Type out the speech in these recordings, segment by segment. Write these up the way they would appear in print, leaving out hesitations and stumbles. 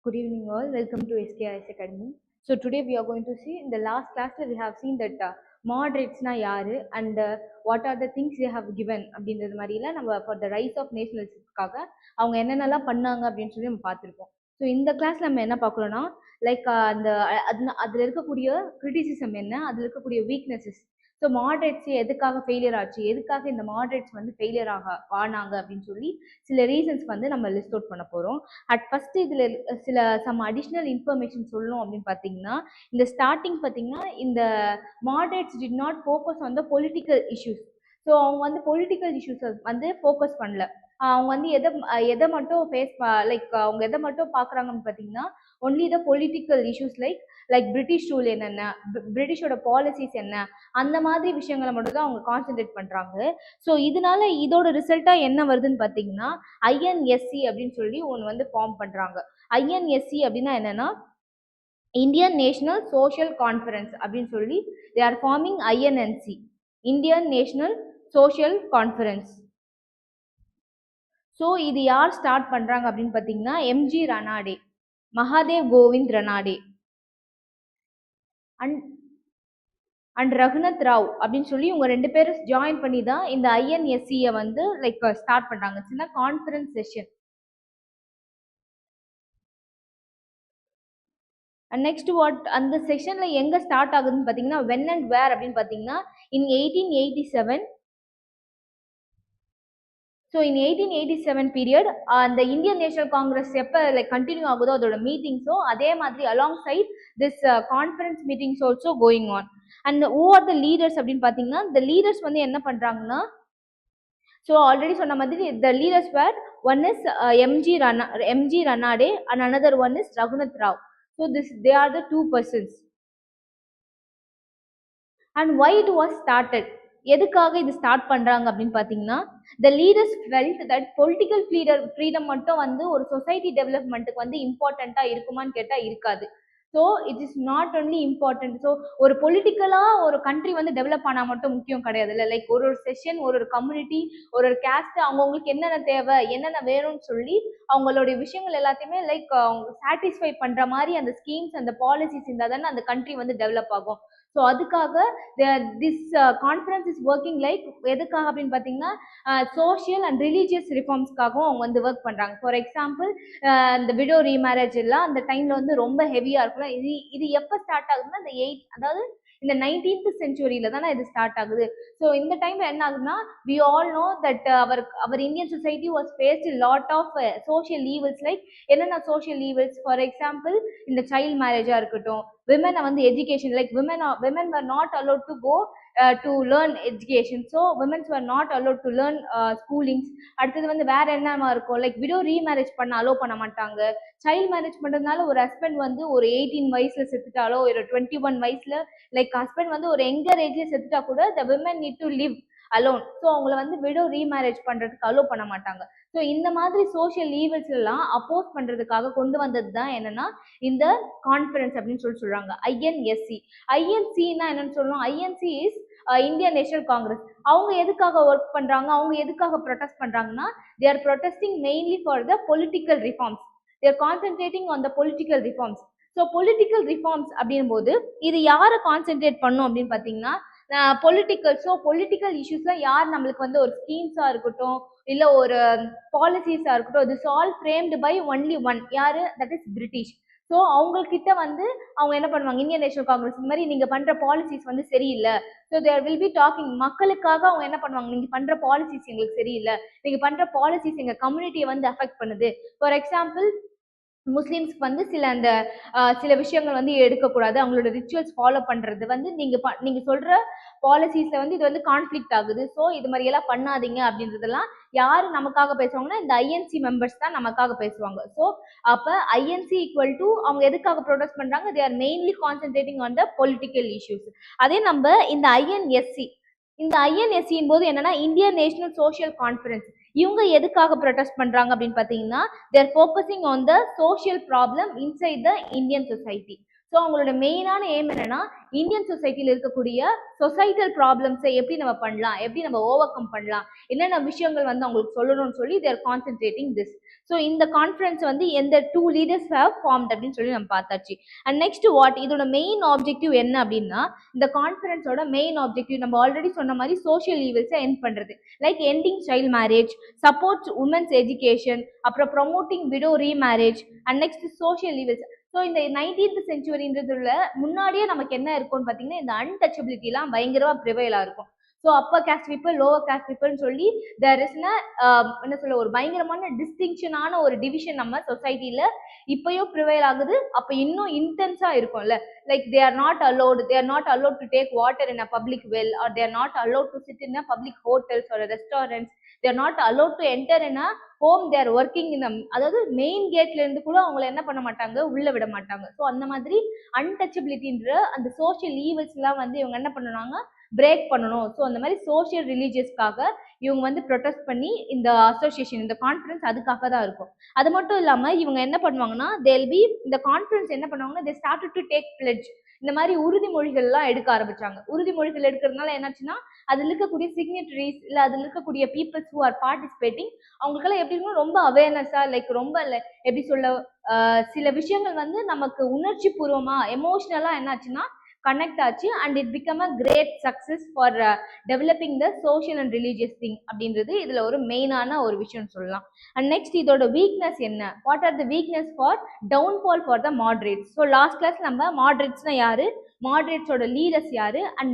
Good evening all, welcome to SKIS Academy. So today we are going to see, in the last class we have seen that moderates na yaru and what are the things they have given அப்படின்றது மாதிரில நம்ம for the rise of nationalismக்காக அவங்க என்னென்னலாம் பண்ணாங்க அப்படின்னு சொல்லி நம்ம பார்த்துருக்கோம். ஸோ இந்த கிளாஸ் நம்ம என்ன பார்க்குறோம்னா லைக் அந்த அதில் இருக்கக்கூடிய கிரிட்டிசிசம் என்ன, அதில் இருக்கக்கூடிய வீக்னஸஸ், ஸோ மாடரேட்ஸ் எதுக்காக ஃபெயிலியர் ஆச்சு, எதுக்காக இந்த மாடரேட்ஸ் வந்து ஃபெயிலியர் ஆனாங்க அப்படின்னு சொல்லி சில ரீசன்ஸ் வந்து நம்ம லிஸ்ட் அவுட் பண்ண போகிறோம். அட் ஃபர்ஸ்ட் இதில் சில சம் அடிஷ்னல் இன்ஃபர்மேஷன் சொல்லணும் அப்படின்னு பார்த்தீங்கன்னா, இந்த ஸ்டார்டிங் பார்த்தீங்கன்னா இந்த moderates did not focus on the political issues. So அவங்க வந்து பொலிட்டிக்கல் இஷ்யூஸை வந்து ஃபோக்கஸ் பண்ணல. அவங்க வந்து எதை மட்டும் லைக் அவங்க எதை மட்டும் பார்க்குறாங்கன்னு பார்த்தீங்கன்னா, only the political issues like British rule என்னென்ன, பிரிட்டிஷோட பாலிசிஸ் என்ன, அந்த மாதிரி விஷயங்களை மட்டும் தான் அவங்க கான்சென்ட்ரேட் பண்ணுறாங்க. ஸோ இதனால இதோட ரிசல்ட்டாக என்ன வருதுன்னு பார்த்தீங்கன்னா, ஐஎன்எஸ்சி அப்படின்னு சொல்லி ஒன்று வந்து ஃபார்ம் பண்ணுறாங்க. ஐஎன்எஸ்சி அப்படின்னா என்னென்னா, இந்தியன் நேஷனல் சோஷியல் கான்ஃபரன்ஸ் அப்படின்னு சொல்லி they are forming INNC, Indian national social conference. So இது யார் ஸ்டார்ட் பண்ணுறாங்க அப்படின்னு பார்த்தீங்கன்னா, எம்ஜி ரனாடே, மகாதேவ் கோவிந்த் ரனாடே அண்ட் ரகுநாத் ராவ் அப்படின்னு சொல்லி இவங்க ரெண்டு பேரும் ஜாயின் பண்ணி தான் இந்த ஐஎன்எஸ்சியை வந்து லைக் ஸ்டார்ட் பண்ணுறாங்க. சின்ன கான்ஃபரன்ஸ் செஷன். அண்ட் நெக்ஸ்ட் அந்த செஷனில் எங்கே ஸ்டார்ட் ஆகுதுன்னு பார்த்தீங்கன்னா, வென் அண்ட் வேர் அப்படின்னு பார்த்தீங்கன்னா இன் 1887. ஸோ இன் 1887 பீரியட் அந்த இந்தியன் நேஷனல் காங்கிரஸ் எப்போ லைக் கண்டினியூ ஆகுதோ அதோட மீட்டிங்ஸோ அதே மாதிரி alongside this conference meetings also going on. And who are the leaders அப்படின்னு பார்த்தீங்கன்னா, இந்த லீடர்ஸ் வந்து என்ன பண்ணுறாங்கன்னா, ஸோ ஆல்ரெடி சொன்ன மாதிரி the leaders were one is M G Ranade and another one is Raghunath Rao. So they are the two persons. And why it was started, எதுக்காக இது ஸ்டார்ட் பண்ணுறாங்க அப்படின்னு பார்த்தீங்கன்னா, த leaders felt that political freedom மட்டும் வந்து ஒரு சொசைட்டி டெவலப்மெண்ட்டுக்கு வந்து இம்பார்ட்டண்ட்டாக இருக்குமான்னு கேட்டால் இருக்காது. So it is not only important. So ஒரு பொலிட்டிக்கலாக ஒரு கண்ட்ரி வந்து டெவலப் ஆனால் மட்டும் முக்கியம் கிடையாது இல்லை. லைக் ஒரு செஷன், ஒரு கம்யூனிட்டி, ஒரு கேஸ்ட், அவங்களுக்கு என்னென்ன தேவை, என்னென்ன வேணும்னு சொல்லி அவங்களுடைய விஷயங்கள் எல்லாத்தையுமே லைக் அவங்க சாட்டிஸ்ஃபை பண்ணுற மாதிரி அந்த ஸ்கீம்ஸ், அந்த பாலிசிஸ் இருந்தால் தானே அந்த கண்ட்ரி வந்து டெவலப் ஆகும். ஸோ அதுக்காக this conference is working like எதுக்காக அப்படின்னு பார்த்தீங்கன்னா, சோஷியல் அண்ட் ரிலீஜியஸ் ரிஃபார்ம்ஸ்க்காகவும் அவங்க வந்து ஒர்க் பண்ணுறாங்க. ஃபார் எக்ஸாம்பிள் இந்த விடோ ரீமேரேஜ் எல்லாம் அந்த டைமில் வந்து ரொம்ப ஹெவியாக இருக்கும்ல. இது எப்போ ஸ்டார்ட் ஆகுதுன்னா, இந்த அதாவது இந்த 19th செஞ்சுரியில தானே இது ஸ்டார்ட் ஆகுது. ஸோ இந்த டைம்ல என்ன ஆகுதுன்னா, we all know that our Indian society was faced lot of social evils. Like என்னென்ன சோஷியல் ஈவல்ஸ், ஃபார் எக்ஸாம்பிள் இந்த சைல்ட் மேரேஜா இருக்கட்டும், விமனை வந்து education, like women were not allowed to go to learn education. So women were not allowed to learn schoolings. அடுத்தது வந்து வேற என்னமா இருக்கும், லைக் விடோ ரீமேரேஜ் பண்ண அலோவ் பண்ண மாட்டாங்க. சைல்ட் மேரேஜ் பண்ணுறதுனால ஒரு ஹஸ்பண்ட் வந்து ஒரு 18 வயசுல செத்துட்டாலோ, ஒரு 21 வயசுல லைக் ஹஸ்பண்ட் வந்து ஒரு எங்கர் ஏஜ்ல செத்துட்டா கூட the women need to live alone. So அவங்கள வந்து விடோ ரீமேரேஜ் பண்ணுறதுக்கு அலோவ் பண்ண மாட்டாங்க. ஸோ இந்த மாதிரி சோஷியல் ஈவல்ஸ் எல்லாம் அப்போஸ் பண்ணுறதுக்காக கொண்டு வந்தது தான் என்னன்னா இந்த கான்ஃபரன்ஸ் அப்படின்னு சொல்கிறாங்க, ஐஎன்எஸ்சி. ஐஎன்சின்னா என்னன்னு சொல்லணும், INC is Indian National Congress. அவங்க எதுக்காக ஒர்க் பண்ணுறாங்க, அவங்க எதுக்காக ப்ரொடெஸ்ட் பண்ணுறாங்கன்னா, தே are protesting mainly for the political reforms. They are concentrating on the political reforms. So political reforms அப்படின் போது இது யாரை கான்சென்ட்ரேட் பண்ணும் அப்படின்னு பார்த்தீங்கன்னா, பொலிட்டிக்கல். ஸோ பொலிட்டிக்கல் இஷ்யூஸ்லாம் யார் நம்மளுக்கு வந்து ஒரு ஸ்கீம்ஸாக இருக்கட்டும், இல்லை ஒரு பாலிசிஸாக இருக்கட்டும், this all framed by only one, யார், தட் இஸ் பிரிட்டிஷ். ஸோ அவங்கக்கிட்ட வந்து அவங்க என்ன பண்ணுவாங்க, இந்தியன் நேஷனல் காங்கிரஸ் இந்த மாதிரி நீங்கள் பண்ணுற பாலிசிஸ் வந்து சரியில்லை. So there will be talking, மக்களுக்காக அவங்க என்ன பண்ணுவாங்க, நீங்கள் பண்ணுற பாலிசிஸ் எங்களுக்கு சரியில்லை, நீங்கள் பண்ணுற பாலிசிஸ் எங்கள் கம்யூனிட்டியை வந்து அஃபெக்ட் பண்ணுது. ஃபார் எக்ஸாம்பிள் முஸ்லீம்ஸ்க்கு வந்து சில விஷயங்கள் வந்து எடுக்கக்கூடாது, அவங்களோட ரிச்சுவல்ஸ் ஃபாலோ பண்ணுறது வந்து நீங்கள் சொல்கிற பாலிசிஸில் வந்து இது வந்து கான்ஃப்ளிக்ட் ஆகுது. ஸோ இது மாதிரியெல்லாம் பண்ணாதீங்க அப்படின்றதெல்லாம் யார் நமக்காக பேசுவாங்கன்னா, இந்த ஐஎன்சி மெம்பர்ஸ் தான் நமக்காக பேசுவாங்க. ஸோ அப்போ ஐஎன்சி ஈக்குவல் டு அவங்க எதுக்காக ப்ரொடெஸ்ட் பண்ணுறாங்க, they are mainly concentrating on the political issues. அதே நம்ம இந்த ஐஎன்எஸ்சியின் போது என்னன்னா, இந்தியன் நேஷனல் சோஷியல் கான்ஃபரன்ஸ், இவங்க எதுக்காக ப்ரொடெஸ்ட் பண்றாங்க அப்படின்னு பார்த்தீங்கன்னா, they're focusing on the social problem inside the Indian society. So அவங்களோட மெயினான எய்ம் என்னன்னா இந்தியன் சொசைட்டியில் இருக்கக்கூடிய சொசைட்டல் ப்ராப்ளம்ஸை எப்படி நம்ம பண்ணலாம், எப்படி நம்ம ஓவர் கம் பண்ணலாம், என்னென்ன விஷயங்கள் வந்து அவங்களுக்கு சொல்லணும்னு சொல்லி தேர் கான்சென்ட்ரேட்டிங் திஸ். ஸோ இந்த கான்ஃபரன்ஸ் வந்து எந்த 2 லீடர்ஸ் ஹேவ் ஃபார்ம்ட் அப்படின்னு சொல்லி நம்ம பார்த்தாச்சு. அண்ட் நெக்ஸ்ட் வாட் இதோட மெயின் ஆப்ஜெக்டிவ் என்ன அப்படின்னா, இந்த கான்ஃபரன்ஸோட மெயின் ஆப்ஜெக்டிவ் நம்ம ஆல்ரெடி சொன்ன மாதிரி சோஷியல் ஈவல்ஸை எண்ட் பண்றது, like ending child marriage, support women's education, அப்புறம் promoting widow remarriage and next social evils. So இந்த 19th செஞ்சுரின்றதுல முன்னாடியே நமக்கு என்ன இருக்கும்னு பார்த்தீங்கன்னா இந்த அன்டச்சபிலிட்டிலாம் பயங்கரமாக ப்ரிவைலாக இருக்கும். So upper caste people, lower caste பீப்புள்னு சொல்லி தேர் இஸ் என்ன சொல்ல ஒரு பயங்கரமான டிஸ்டிங்ஷனான ஒரு டிவிஷன் நம்ம சொசைட்டியில் இப்பயும் ப்ரிவைல் ஆகுது. அப்போ இன்னும் இன்டென்ஸாக இருக்கும்ல, like they are not allowed to take water in a public well, or they are not allowed to sit in a public hotels or restaurants, they are not allowed to enter in a home they are working in a, அதாவது main கேட்ல இருந்து கூட அவங்களை என்ன பண்ண மாட்டாங்க, உள்ள விட மாட்டாங்க. ஸோ அந்த மாதிரி அன்டச்சபிலிட்டின்ற அந்த சோஷியல் ஈவல்ஸ் எல்லாம் வந்து இவங்க என்ன பண்ணுவாங்க, பிரேக் பண்ணணும். ஸோ அந்த மாதிரி சோஷியல் ரிலீஜியஸ்க்காக இவங்க வந்து ப்ரொடெஸ்ட் பண்ணி இந்த அசோசியேஷன், இந்த கான்ஃபரன்ஸ் அதுக்காக தான் இருக்கும். அது மட்டும் இல்லாமல் இவங்க என்ன பண்ணுவாங்கன்னா, தேல் பி இந்த கான்ஃபரன்ஸ் என்ன பண்ணுவாங்கன்னா, தே ஸ்டார்டட் டு டேக் பிளெட்ஜ், இந்த மாதிரி உறுதிமொழிகள்லாம் எடுக்க ஆரம்பிச்சாங்க. உறுதிமொழிகள் எடுக்கிறதுனால என்னாச்சுன்னா, அதில் இருக்கக்கூடிய சிக்னேட்டரிஸ் இல்லை அதில் இருக்கக்கூடிய பீப்புள்ஸ் ஹூ ஆர் பார்ட்டிசிபேட்டிங் அவங்களுக்கெல்லாம் எப்படி இருக்கணும், ரொம்ப அவேர்னஸாக, லைக் ரொம்ப எப்படி சொல்ல சில விஷயங்கள் வந்து நமக்கு உணர்ச்சி பூர்வமாக எமோஷ்னலாக என்னாச்சுன்னா கனெக்ட் ஆச்சு. And it become a great success for developing the social and religious thing அப்படின்றது இதில் ஒரு மெயினான ஒரு விஷயம் சொல்லலாம். அண்ட் நெக்ஸ்ட் இதோட வீக்னஸ் என்ன, what are the weakness for downfall for the moderates. So last class நம்ம மாட்ரேட்ஸ்னா யாரு, மாட்ரேட்ஸோட லீடர்ஸ் யாரு, அண்ட்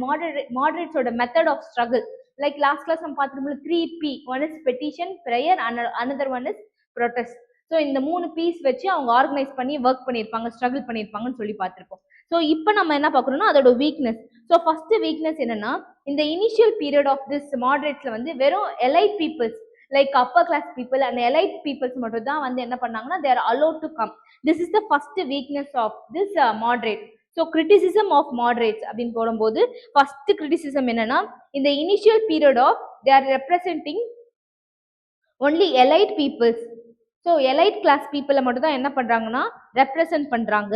மாட்ரேட்ஸோட method of struggle, like last class நம்ம பார்த்துட்டு 3P, one is petition, prayer, another one is protest. So இந்த 3 பீஸ் வச்சு அவங்க ஆர்கனைஸ் பண்ணி ஒர்க் பண்ணியிருப்பாங்க, ஸ்ட்ரகிள் பண்ணியிருப்பாங்கன்னு சொல்லி பார்த்துருப்போம். ஸோ இப்போ நம்ம என்ன பார்க்குறோம்னா அதோட வீக்னஸ். ஸோ ஃபர்ஸ்ட் வீக்னஸ் என்னன்னா, இந்த இனிஷியல் பீரியட் ஆஃப் திஸ் மாட்ரேட்ஸ்ல வந்து வெறும் elite peoples like upper class people and elite peoples மட்டும் தான் வந்து என்ன பண்ணாங்கன்னா they are allowed to come. This is the first weakness of this moderate. So criticism of moderates அப்படின்னு போடும்போது ஃபர்ஸ்ட் கிரிட்டிசிசம் என்னன்னா, இந்த initial period of they are representing only elite peoples. So elite class பீப்புளை மட்டும் தான் என்ன பண்றாங்கன்னா represent பண்றாங்க.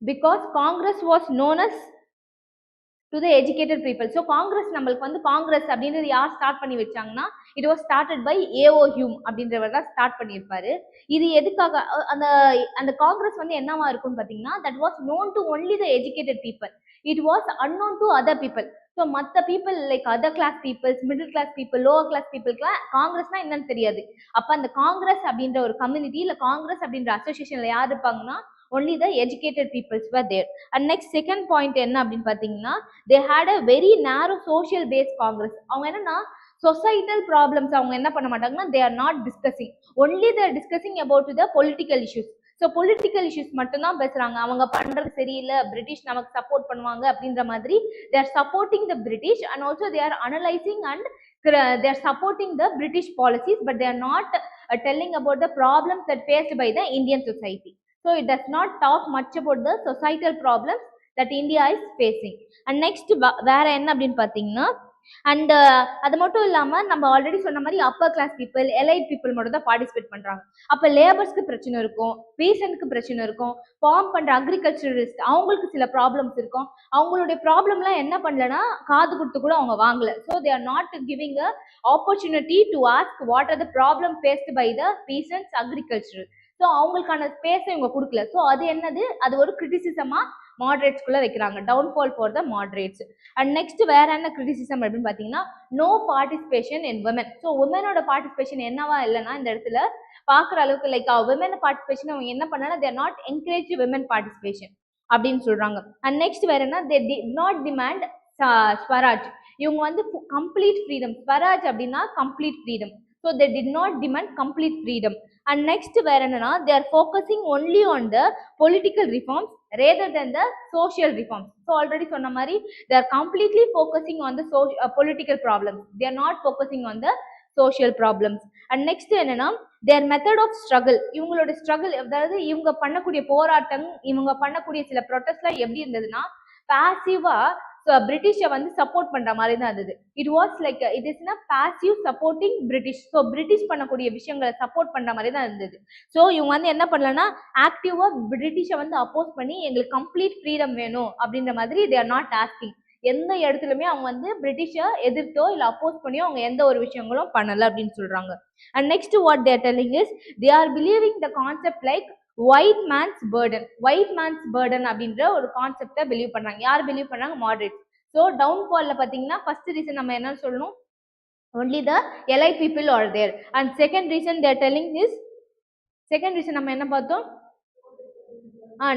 Because Congress was known as to the educated people. So Congress நம்மளுக்கு வந்து காங்கிரஸ் அப்படின்றது யார் ஸ்டார்ட் பண்ணி வச்சாங்கன்னா, it was started by A.O. Hume அப்படின்றவர் தான் ஸ்டார்ட் பண்ணியிருப்பாரு. இது எதுக்காக அந்த அந்த காங்கிரஸ் வந்து என்னவா இருக்கும்னு பார்த்தீங்கன்னா, that was known to only the educated people. It was unknown to other people. So மற்ற people like other class peoples, middle class people, lower class பீப்புளுக்குலாம் காங்கிரஸ்னா என்னன்னு தெரியாது. அப்போ அந்த காங்கிரஸ் அப்படின்ற ஒரு கம்யூனிட்டி இல்லை காங்கிரஸ் அப்படின்ற அசோசியேஷன்ல யார் இருப்பாங்கன்னா, only the educated peoples were there. And next second point என்ன அப்படின்னு பார்த்தீங்கன்னா, they had a very narrow social based congress. அவங்க என்னன்னா societal problems அவங்க என்ன பண்ண மாட்டாங்கன்னா, they are not discussing, only they are discussing about the political issues. So political issues மட்டும்தான் பேசுறாங்க. அவங்க பண்றது சரியில்லை, பிரிட்டிஷ் நமக்கு சப்போர்ட் பண்ணுவாங்க அப்படின்ற மாதிரி they are supporting the British and also they are analyzing and they are supporting the British policies, but they are not telling about the problems that faced by the Indian society. So it does not talk much about the societal problems that India is facing. And next வேற என்ன அப்படின்னு பார்த்தீங்கன்னா, and அது மட்டும் இல்லாமல் நம்ம already சொன்ன மாதிரி upper class people, elite people மட்டும் தான் பார்ட்டிசிபேட் பண்ணுறாங்க. அப்போ லேபர்ஸ்க்கு பிரச்சனை இருக்கும், பீசனுக்கு பிரச்சனை இருக்கும், ஃபார்ம் பண்ணுற அக்ரிகல்ச்சரிஸ்ட் அவங்களுக்கு சில ப்ராப்ளம்ஸ் இருக்கும். அவங்களுடைய ப்ராப்ளம்லாம் என்ன பண்ணலன்னா காது கொடுத்து கூட அவங்க வாங்கலை. So they are not giving a opportunity to ask what are the problem faced by the peasants agriculture. So அவங்களுக்கான ஸ்பேஸை இவங்க கொடுக்கல. ஸோ அது என்னது, அது ஒரு கிரிட்டிசிசமாக மாட்ரேட்ஸ்குள்ளே வைக்கிறாங்க, downfall for the moderates. And next வேற என்ன கிரிட்டிசிசம் அப்படின்னு பார்த்தீங்கன்னா, no participation in women. So உமனோட பார்ட்டிசிபேஷன் என்னவா இல்லைன்னா இந்த இடத்துல பார்க்குற அளவுக்கு லைக் விமன் பார்ட்டிசிபேஷன் அவங்க என்ன பண்ணாலும் தேர் நாட் என்கரேஜ் விமன் பார்ட்டிசிபேஷன் அப்படின்னு சொல்றாங்க. அண்ட் நெக்ஸ்ட் வேற என்ன, they did not demand Swaraj. இவங்க வந்து கம்ப்ளீட் ஃப்ரீடம், ஸ்வராஜ் அப்படின்னா complete freedom. So they did not demand complete freedom. And next வேற என்னன்னா, they are focusing only on the political reforms rather than the social reforms. So already சொன்ன மாதிரி they are completely focusing on the political problems. They are not focusing on the social problems. And next என்னன்னா, their method of struggle. இவங்களோட struggle, அதாவது இவங்க பண்ணக்கூடிய போராட்டம், இவங்க பண்ணக்கூடிய சில ப்ரொட்டஸ்ட்லாம் எப்படி இருந்ததுன்னா, பாசிவா பிரிட்டிஷை வந்து சப்போர்ட் பண்ற மாதிரி தான் இருந்தது. It was like it is passive supporting British. So British பண்ணக்கூடிய விஷயங்களை சப்போர்ட் பண்ற மாதிரி தான் இருந்தது. ஸோ இவங்க வந்து என்ன பண்ணலன்னா ஆக்டிவா பிரிட்டிஷை வந்து அப்போஸ் பண்ணி எங்களுக்கு கம்ப்ளீட் ஃப்ரீடம் வேணும் அப்படின்ற மாதிரி தே ஆர் நாட் ஆஸ்கிங். எந்த இடத்துலயுமே அவங்க வந்து பிரிட்டிஷை எதிர்த்தோ இல்லை அப்போஸ் பண்ணியோ அவங்க எந்த ஒரு விஷயங்களும் பண்ணல அப்படின்னு சொல்றாங்க. And next what they're telling is they are believing the concept like white man's burden அப்படின்ற ஒரு கான்செப்டை பிலீவ் பண்றாங்க. யார் பிலீவ் பண்றாங்க? மாடரேட். ஸோ டவுன்ஃபால்ல பாத்தீங்கன்னா ஃபர்ஸ்ட் ரீசன் நம்ம என்ன சொல்லணும்? only the elite people are there. And second reason they are telling is, second reason நம்ம என்ன பார்த்தோம்?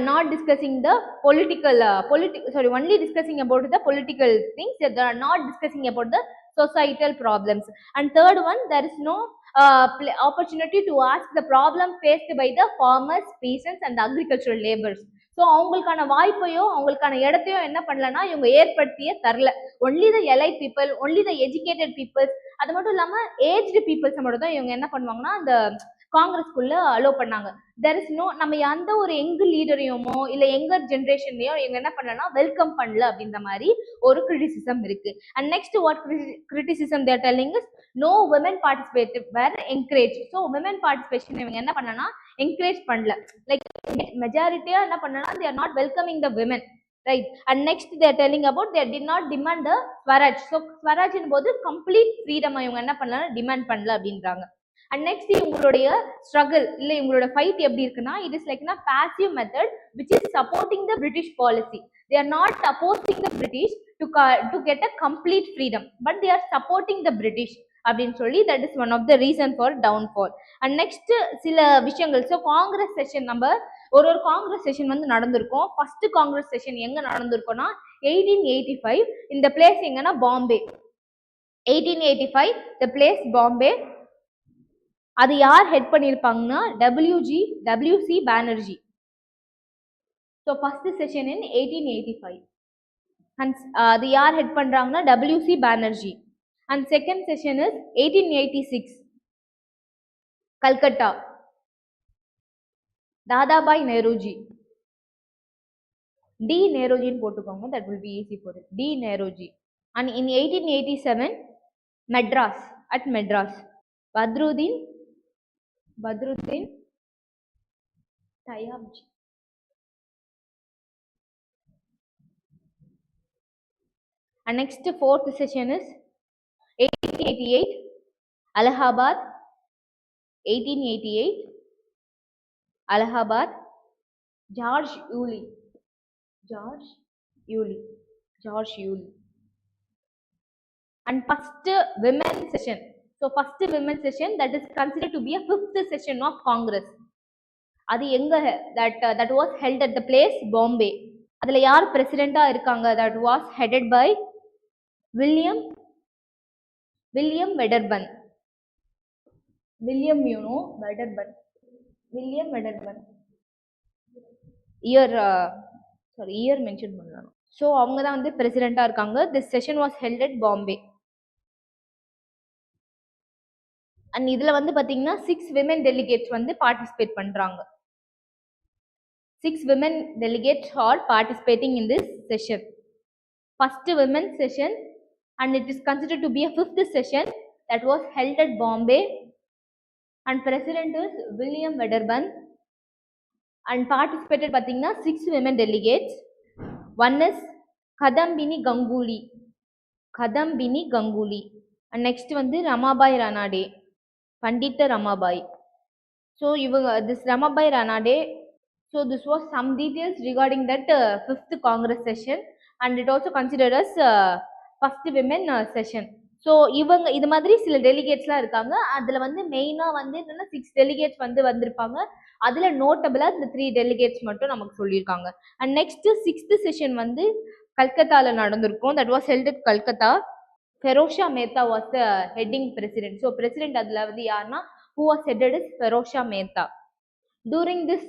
Not discussing the only discussing about the political things. They are not discussing about the societal problems. And third one, there is no opportunity to ask the problem faced by the farmers, peasants and the agricultural laborers. So அவங்களுக்கான வாய்ப்பையோ அவங்களுக்கான இடத்தையோ என்ன பண்ணலன்னா இவங்க ஏற்படுத்தியே தரல. Only the elite people, only the educated peoples, அது மட்டும் இல்லாம ஏஜ்டு பீப்புள்ஸ் மட்டும் தான் இவங்க என்ன பண்ணுவாங்கன்னா அந்த காங்கிரஸ்குள்ள அலோ பண்ணாங்க. தெர் இஸ் நோ, நம்ம எந்த ஒரு யங் லீடரையுமோ இல்ல யங்கர் ஜென்ரேஷன்லயோ இவங்க என்ன பண்ணலன்னா வெல்கம் பண்ணல அப்படின்ற மாதிரி ஒரு கிரிட்டிசிசம் இருக்கு. And next what criticism they're telling is no women participate were encourage. So women participation இவங்க என்ன பண்ணலன்னா என்கரேஜ் பண்ணல. லைக் மெஜாரிட்டியா என்ன பண்ணலன்னா they are not welcoming the women, right? And next they are telling about they did not demand the swaraj. So swaraj போது complete freedom இவங்க என்ன பண்ணல டிமாண்ட் பண்ணல அப்படின்றாங்க. அண்ட் நெக்ஸ்ட் இவங்களுடைய ஸ்ட்ரகிள் இல்லை இவங்களோட ஃபைட் எப்படி இருக்குன்னா it is like passive method which is supporting the British policy. They are not opposing the British to get a complete freedom, but they are supporting the British அப்படின்னு சொல்லி that is one of the reason for downfall. And next சில விஷயங்கள். So Congress session நம்ம ஒரு Congress session வந்து நடந்திருக்கும். First Congress session எங்க நடந்திருக்கும்னா 1885. இந்த பிளேஸ் எங்கன்னா பாம்பே. 1885 the place Bombay. அது யார் ஹெட் பண்ணியிருப்பாங்கன்னா WC Banerjee. So first session in 1885 and அது யார் ஹெட் பண்றாங்கன்னா WC Banerjee. And second session is 1886 Calcutta, Dadabhai Naoroji. D நேருஜின்னு போட்டுக்கோங்க, that will be easy for it. D Naoroji. And in 1887 Madras, at Madras Badruddin Tyabji. And next fourth session is 1888 Allahabad. 1888 Allahabad George Yulee. And first women session. So first women session that is considered to be a fifth session of Congress. அது எங்க that was held at the place Bombay. அதுல யார் பிரசிடென்ட்டா இருக்காங்க? that was headed by William Wedderburn. William Wedderburn. Year mention பண்ணலாம். So அவங்க தான் வந்து பிரசிடென்ட்டா இருக்காங்க. This session was held at Bombay. And இதுல வந்து பாத்தீங்கன்னா 6 women delegates வந்து பார்ட்டிசிபேட் பண்றாங்க. 6 women delegates are participating in this session. First women session, and it is considered to be a fifth session that was held at Bombay, and president is William Wedderburn. And participated pathina 6 women delegates. One is Kadambini Ganguly, and next one is Ramabai Ranade, Pandita Ramabai. So this Ramabai Ranade, so this was some details regarding that fifth Congress session, and it also considered as first women session. So இவங்க இது மாதிரி சில டெலிகேட்ஸ்லாம் இருக்காங்க. அதில் வந்து மெயினாக வந்து என்னென்னா 6 டெலிகேட்ஸ் வந்து வந்திருப்பாங்க. அதில் நோட்டபிளாக இந்த 3 டெலிகேட்ஸ் மட்டும் நமக்கு சொல்லியிருக்காங்க. அண்ட் நெக்ஸ்ட் 6th செஷன் வந்து கல்கத்தாவில் நடந்திருக்கும். That was held at Calcutta. Pherozeshah Mehta was the heading president. So president அதில் வந்து யாருன்னா who was headed is Feroza Mehta. During this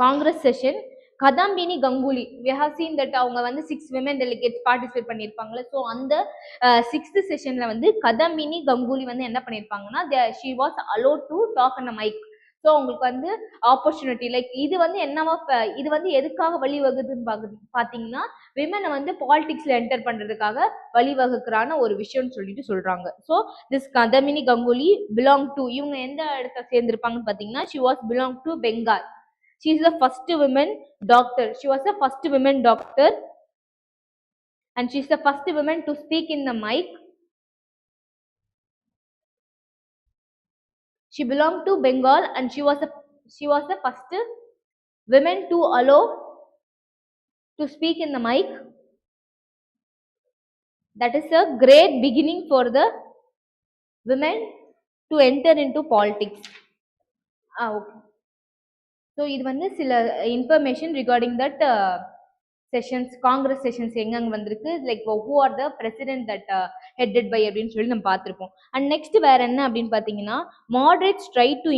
Congress session, Kadambini Ganguly, we have seen that அவங்க வந்து 6 women delegates participate பண்ணியிருப்பாங்களே. ஸோ அந்த 6th செஷன்ல வந்து கதம்பினி கங்குலி வந்து என்ன பண்ணியிருப்பாங்கன்னா she was allowed to talk on a mic. So உங்களுக்கு வந்து ஆப்பர்ச்சுனிட்டி லைக் இது வந்து என்னவா இது வந்து எதுக்காக வழிவகுதுன்னு பார்த்தீங்கன்னா விமனை வந்து பாலிடிக்ஸ்ல என்டர் பண்றதுக்காக வழிவகுக்கிறான ஒரு விஷயம்னு சொல்லிட்டு சொல்றாங்க. So this Kadambini Ganguly belong to, இவங்க எந்த இடத்த சேர்ந்திருப்பாங்கன்னு பார்த்தீங்கன்னா she was belong to Bengal. She is the first woman doctor. She was the first woman doctor and she is the first woman to speak in the mic. She belonged to Bengal and she was the first woman to allow to speak in the mic. That is a great beginning for the women to enter into politics. Okay. So இது வந்து சில information regarding that sessions, Congress sessions எங்கெங்க வந்திருக்கு, like who are the president that headed by அப்படின்னு சொல்லி நம்ம பார்த்துருப்போம். And next வேற என்ன அப்படின்னு பார்த்தீங்கன்னா மாடரேட்ஸ் ட்ரை டு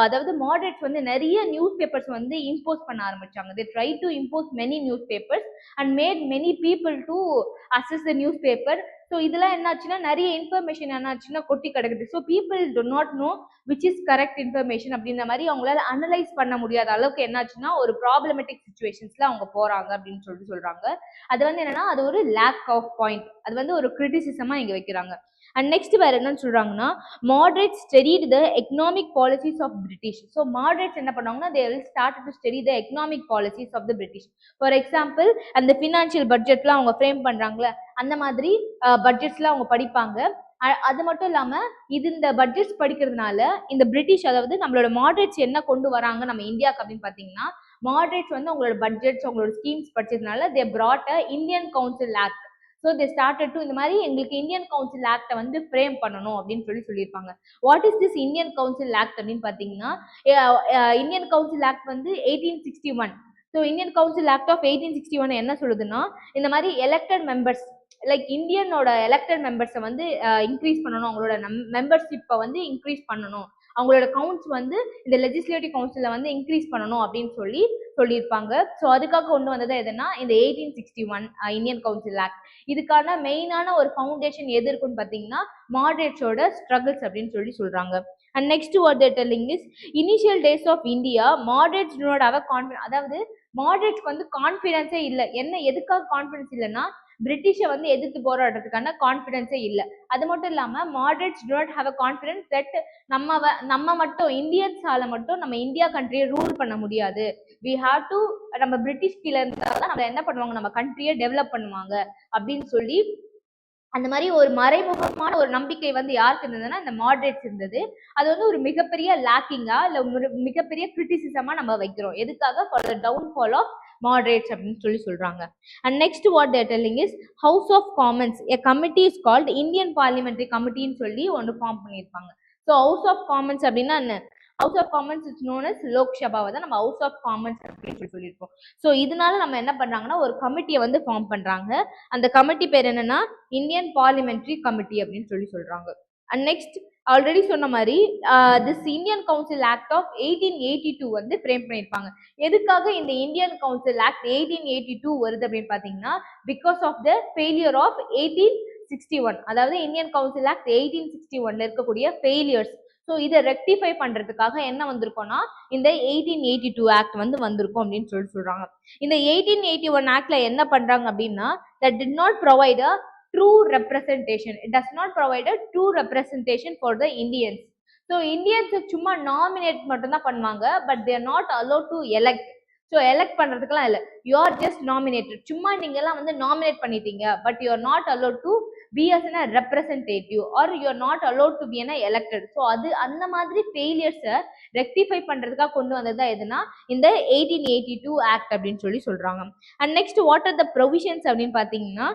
அதாவது மாடரேட்ஸ் வந்து நிறைய நியூஸ் பேப்பர்ஸ் வந்து இம்போஸ் பண்ண ஆரம்பிச்சாங்க. They try to impose many newspapers and made many people to access the newspaper. So இதெல்லாம் என்னாச்சுன்னா நிறைய இன்ஃபர்மேஷன் என்னாச்சுன்னா கொட்டி கிடக்குது. So people to not know which is correct information அப்படின்ற மாதிரி அவங்களால அனலைஸ் பண்ண முடியாத அளவுக்கு என்னாச்சுன்னா ஒரு ப்ராப்ளமேட்டிக் சுச்சுவேஷன்ஸ்ல அவங்க போறாங்க அப்படின்னு சொல்றாங்க. அது வந்து என்னன்னா அது ஒரு லேக் ஆஃப் பாயிண்ட், அது வந்து ஒரு கிரிட்டிசிசமா இங்க வைக்கிறாங்க. அண்ட் நெக்ஸ்ட் வேற என்னன்னு சொல்றாங்கன்னா moderates studied the economic policies of British. So moderates என்ன பண்ணாங்கன்னா they will start to study the economic policies of the British. For example அந்த ஃபினான்ஷியல் பட்ஜெட்லாம் அவங்க ஃப்ரேம் பண்றாங்களே அந்த மாதிரி பட்ஜெட்ஸ்லாம் அவங்க படிப்பாங்க. அது மட்டும் இல்லாம இந்த பட்ஜெட்ஸ் படிக்கிறதுனால இந்த பிரிட்டிஷ், அதாவது நம்மளோட மாடரேட்ஸ் என்ன கொண்டு வராங்க நம்ம இந்தியாவுக்கு அப்படின்னு பாத்தீங்கன்னா மாடரேட்ஸ் வந்து அவங்களோட பட்ஜெட்ஸ் அவங்களோட ஸ்கீம்ஸ் படிச்சதுனால they brought a Indian council act. So they started to இந்த மாதிரி எங்களுக்கு இந்தியன் கவுன்சில் ஆக்டை வந்து ஃப்ரேம் பண்ணணும் அப்படின்னு சொல்லியிருப்பாங்க. What is this Indian council Act அப்படின்னு பார்த்தீங்கன்னா இந்தியன் கவுன்சில் ஆக்ட் வந்து 1861. So Indian council Act of 1861 என்ன சொல்லுதுன்னா இந்த மாதிரி எலெக்டட் மெம்பர்ஸ் லைக் இந்தியனோட எலெக்டட் மெம்பர்ஸை வந்து இன்க்ரீஸ் பண்ணணும், அவங்களோட மெம்பர்ஷிப்பை வந்து இன்க்ரீஸ் பண்ணணும், அவங்களோட கவுண்ட்ஸ் வந்து இந்த லெஜிஸ்லேட்டிவ் கவுன்சிலில் வந்து இன்க்ரீஸ் பண்ணணும் அப்படின்னு சொல்லியிருப்பாங்க. ஸோ அதுக்காக கொண்டு வந்தது எதுனா இந்த 1861 இந்தியன் கவுன்சில் ஆக்ட். இதுக்கான மெயினான ஒரு ஃபவுண்டேஷன் எது இருக்குன்னு பார்த்தீங்கன்னா மாடரேட்ஸோட ஸ்ட்ரகிள்ஸ் அப்படின்னு சொல்றாங்க. And next what they telling is initial days of India moderates to not have a confidence. அதாவது மாடரேட்ஸ்க்கு வந்து கான்ஃபிடன்ஸே இல்லை. எதுக்காக கான்ஃபிடன்ஸ் இல்லைன்னா பிரிட்டிஷை வந்து எதிர்த்து போராடுறதுக்கான கான்ஃபிடன்ஸே இல்லை. அது மட்டும் இல்லாமல் moderates to not have a confidence that நம்ம மட்டும் இந்தியன்ஸால மட்டும் நம்ம இந்தியா கண்ட்ரியை ரூல் பண்ண முடியாது. வி ஹாவ் டு, நம்ம பிரிட்டிஷ் கீழே இருந்தால்தான் நம்ம என்ன பண்ணுவாங்க, நம்ம கண்ட்ரியை டெவலப் பண்ணுவாங்க அப்படின்னு சொல்லி அந்த மாதிரி ஒரு மறைமுகமான ஒரு நம்பிக்கை வந்து யாருக்கு இருந்ததுன்னா இந்த மாடரேட்ஸ் இருந்தது. அது வந்து ஒரு மிகப்பெரிய லேக்கிங்கா இல்லை ஒரு மிகப்பெரிய கிரிட்டிசிசமா நம்ம வைக்கிறோம். எதுக்காக? For the downfall of moderates அப்படின்னு சொல்றாங்க. And next what they are telling is House of Commons, a committee is called Indian Parliamentary Committee ன்னு சொல்லி ஒன்று ஃபார்ம் பண்ணியிருப்பாங்க. ஸோ House of Commons அப்படின்னா என்ன? House of Commons is known as Lok சபாவை தான் நம்ம House of Commons அப்படின்னு சொல்லியிருப்போம். ஸோ இதனால நம்ம என்ன பண்றாங்கன்னா ஒரு கமிட்டியை வந்து ஃபார்ம் பண்றாங்க. அந்த கமிட்டி பேர் என்னன்னா இந்தியன் பார்லிமெண்ட்ரி கமிட்டி அப்படின்னு சொல்றாங்க. அண்ட் நெக்ஸ்ட் ஆல்ரெடி சொன்ன மாதிரி this Indian council Act of 1882 வந்து ஃப்ரேம் பண்ணியிருப்பாங்க. எதுக்காக இந்த இந்தியன் கவுன்சில் ஆக்ட் 1882 வருது அப்படின்னு பார்த்தீங்கன்னா because of the failure of 1861. அதாவது இந்தியன் கவுன்சில் ஆக்ட் 1861 இருக்கக்கூடிய ஃபெயிலியர்ஸ். ஸோ இதை ரெக்டிஃபை பண்றதுக்காக என்ன வந்திருக்கோம்னா இந்த 1882 ஆக்ட் வந்து வந்திருக்கும் அப்படின்னு சொல்றாங்க. இந்த 1881 ஆக்ட்ல என்ன பண்றாங்க அப்படின்னா that did not provide a true representation. It does not provide a true representation for the Indians. So Indians சும்மா நாமினேட் மட்டும் தான் பண்ணுவாங்க, but they are not allowed to elect. So elect பண்றதுக்கெல்லாம் இல்லை, யூ ஆர் ஜஸ்ட் நாமினேட்டட். சும்மா நீங்க எல்லாம் வந்து நாமினேட் பண்ணிட்டீங்க, but you are not allowed to be as a representative or you are not allowed to be a elected. So அது அந்த மாதிரி ஃபெயிலியர்ஸை ரெக்டிஃபை பண்றதுக்காக கொண்டு வந்தது எதுனா இந்த 1882 ஆக்ட் அப்படின்னு சொல்றாங்க. And next what are the provisions அப்படின்னு பார்த்தீங்கன்னா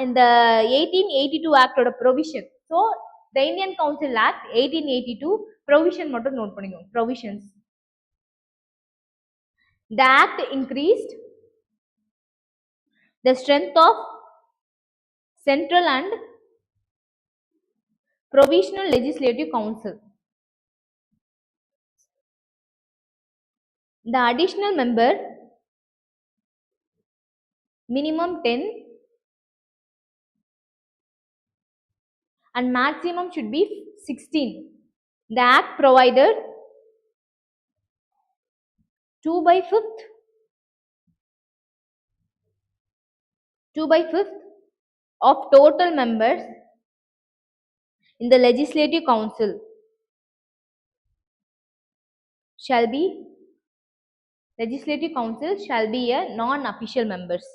இந்த 1882 ஆக்டோட provision. So the Indian council act 1882 provision மட்டும் நோட் பண்ணிக்கோங்க. Provisions. The act increased the strength of central and provisional legislative council. The additional member minimum 10 and maximum should be 16. The act provided 2/5 of total members in the legislative council shall be a non-official members.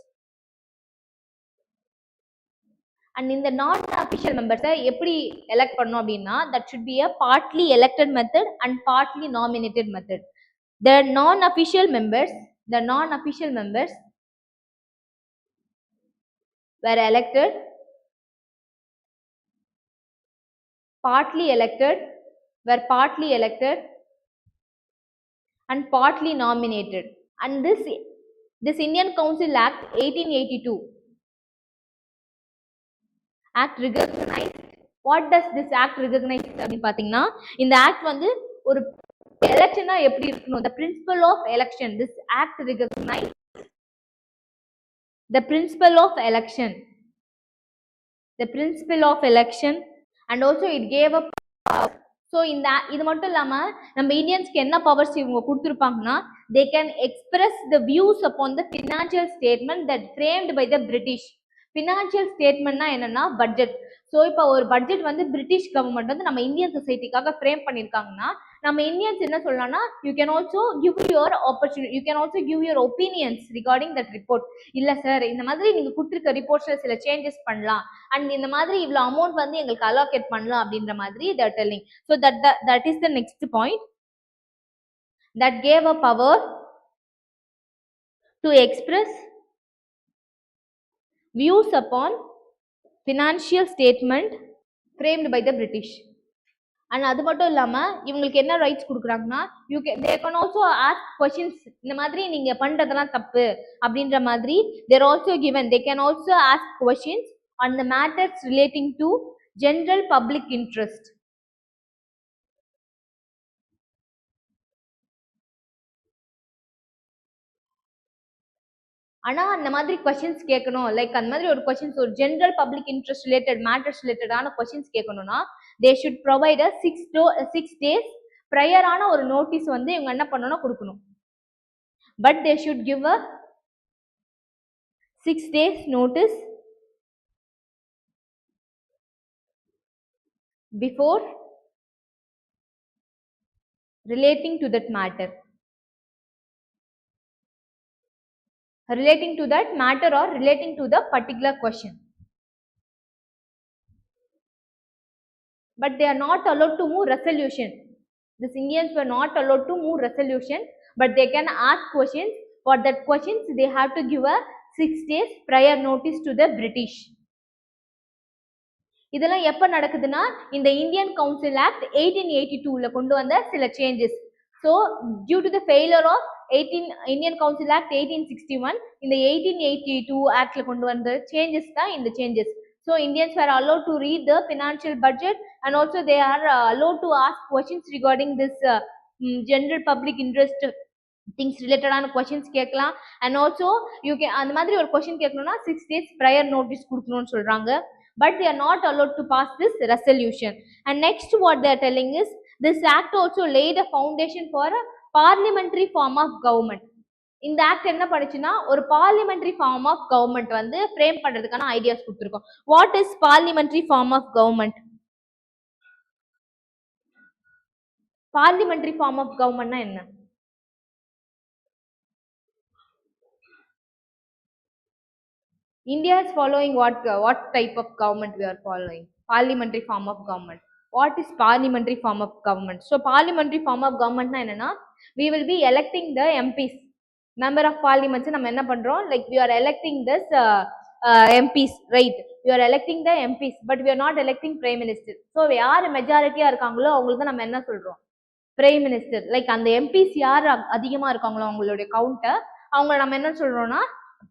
And in the non-official members எப்படி elect பண்ணணும் அப்படின்னா that should be a partly elected method and partly nominated method. The non-official members were partly elected and partly nominated. And this Indian Council Act 1882 Act recognized. What does this act recognize அப்படின்னு பாத்தீங்கன்னா இந்த act வந்து ஒரு எலெக்ஷனா எப்படி இருக்கணும், the principle of election. This act recognized the principle of election and also it gave a power. So இந்த இது மட்டும் இல்லாம நம்ம இந்தியன்ஸ்க்கு என்ன பவர்ஸ் இவங்க கொடுத்திருப்பாங்கன்னா they can express the views upon the financial statement that framed by the British. Financial ஸ்டேட்மெண்ட்னா என்னன்னா budget. So இப்போ ஒரு பட்ஜெட் வந்து பிரிட்டிஷ் கவர்மெண்ட் வந்து நம்ம இந்தியன் சொசைட்டிக்காக ஃப்ரேம் பண்ணியிருக்காங்கன்னா நம்ம இந்தியன்ஸ் என்ன சொல்லலாம்னா you can also give your opportunity, you can also give your opinions regarding that report. இல்லை சார் இந்த மாதிரி நீங்கள் கொடுத்துருக்க ரிப்போர்ட்ஸில் சில சேஞ்சஸ் பண்ணலாம் அண்ட் இந்த மாதிரி இவ்வளோ அமௌண்ட் வந்து எங்களுக்கு அலோகேட் பண்ணலாம் அப்படின்ற மாதிரி they're telling. So that is the next point that gave a power to express views upon financial statement framed by the British. And அது மட்டும் இல்லாம இவங்களுக்கு என்ன ரைட்ஸ் கொடுக்குறாங்கன்னா they can also ask questions. இந்த மாதிரி நீங்க பண்றதெல்லாம் தப்பு அப்படின்ற மாதிரி they're also given, they can also ask questions on the matters relating to general public interest. ஆனா அந்த மாதிரி கொஸ்டின்ஸ் கேட்கணும், லைக் அந்த மாதிரி ஒரு கொஸ்டின்ஸ் ஒரு general public interest related matters ரிலேட்டடான கொஸ்டின்ஸ் கேட்கணும்னா they should provide a 6 days ப்ரையரான ஒரு நோட்டீஸ் வந்து இவங்க என்ன பண்ணணும்னா கொடுக்கணும். But they should give a 6 days notice before relating to that matter or relating to the particular question. But they are not allowed to move resolution. These Indians were not allowed to move resolution, but they can ask questions. For that questions they have to give a 6 days prior notice to the British. இதெல்லாம் எப்ப நடக்குதுன்னா இந்த Indian council act 1882ல கொண்டு வந்த சில changes. So due to the failure of Indian Council Act 1861, இந்த 1882 ஆக்ட்ல கொண்டு வந்த சேஞ்சஸ் தான் இந்த changes. So Indians were allowed to read the financial budget and also they are allowed to ask questions regarding this general public interest things related ஆன questions கேட்கலாம். And also you can அந்த மாதிரி ஒரு question கேட்கணும்னா 6 days prior notice கொடுக்கணும்னு சொல்றாங்க. But they are not allowed to pass this resolution. And next what they are telling is this act also laid a foundation for a parliamentary form of government. இந்த act என்ன பண்ணுச்சுன்னா ஒரு parliamentary form of government வந்து frame பண்றதுக்கான ideas கொடுத்துருக்கோம். What is parliamentary form of government? Parliamentary form of கவர்மெண்ட்னா என்ன? India is following what type of government we are following? Parliamentary form of government. What is parliamentary form of government? So parliamentary form of government na enna na we will be electing the MPs, member of parliament. நம்ம என்ன பண்றோம், like we are electing this MPs, right? We are electing the MPs, but we are not electing prime minister. So யார் மெஜாரிட்டியா இருக்காங்களோ அவங்களுக்கு நம்ம என்ன சொல்றோம், prime minister. Like அந்த MPs யார் அதிகமா இருக்காங்களோ அவங்களுடைய கவுண்டர் அவங்க நம்ம என்ன சொல்றோம்னா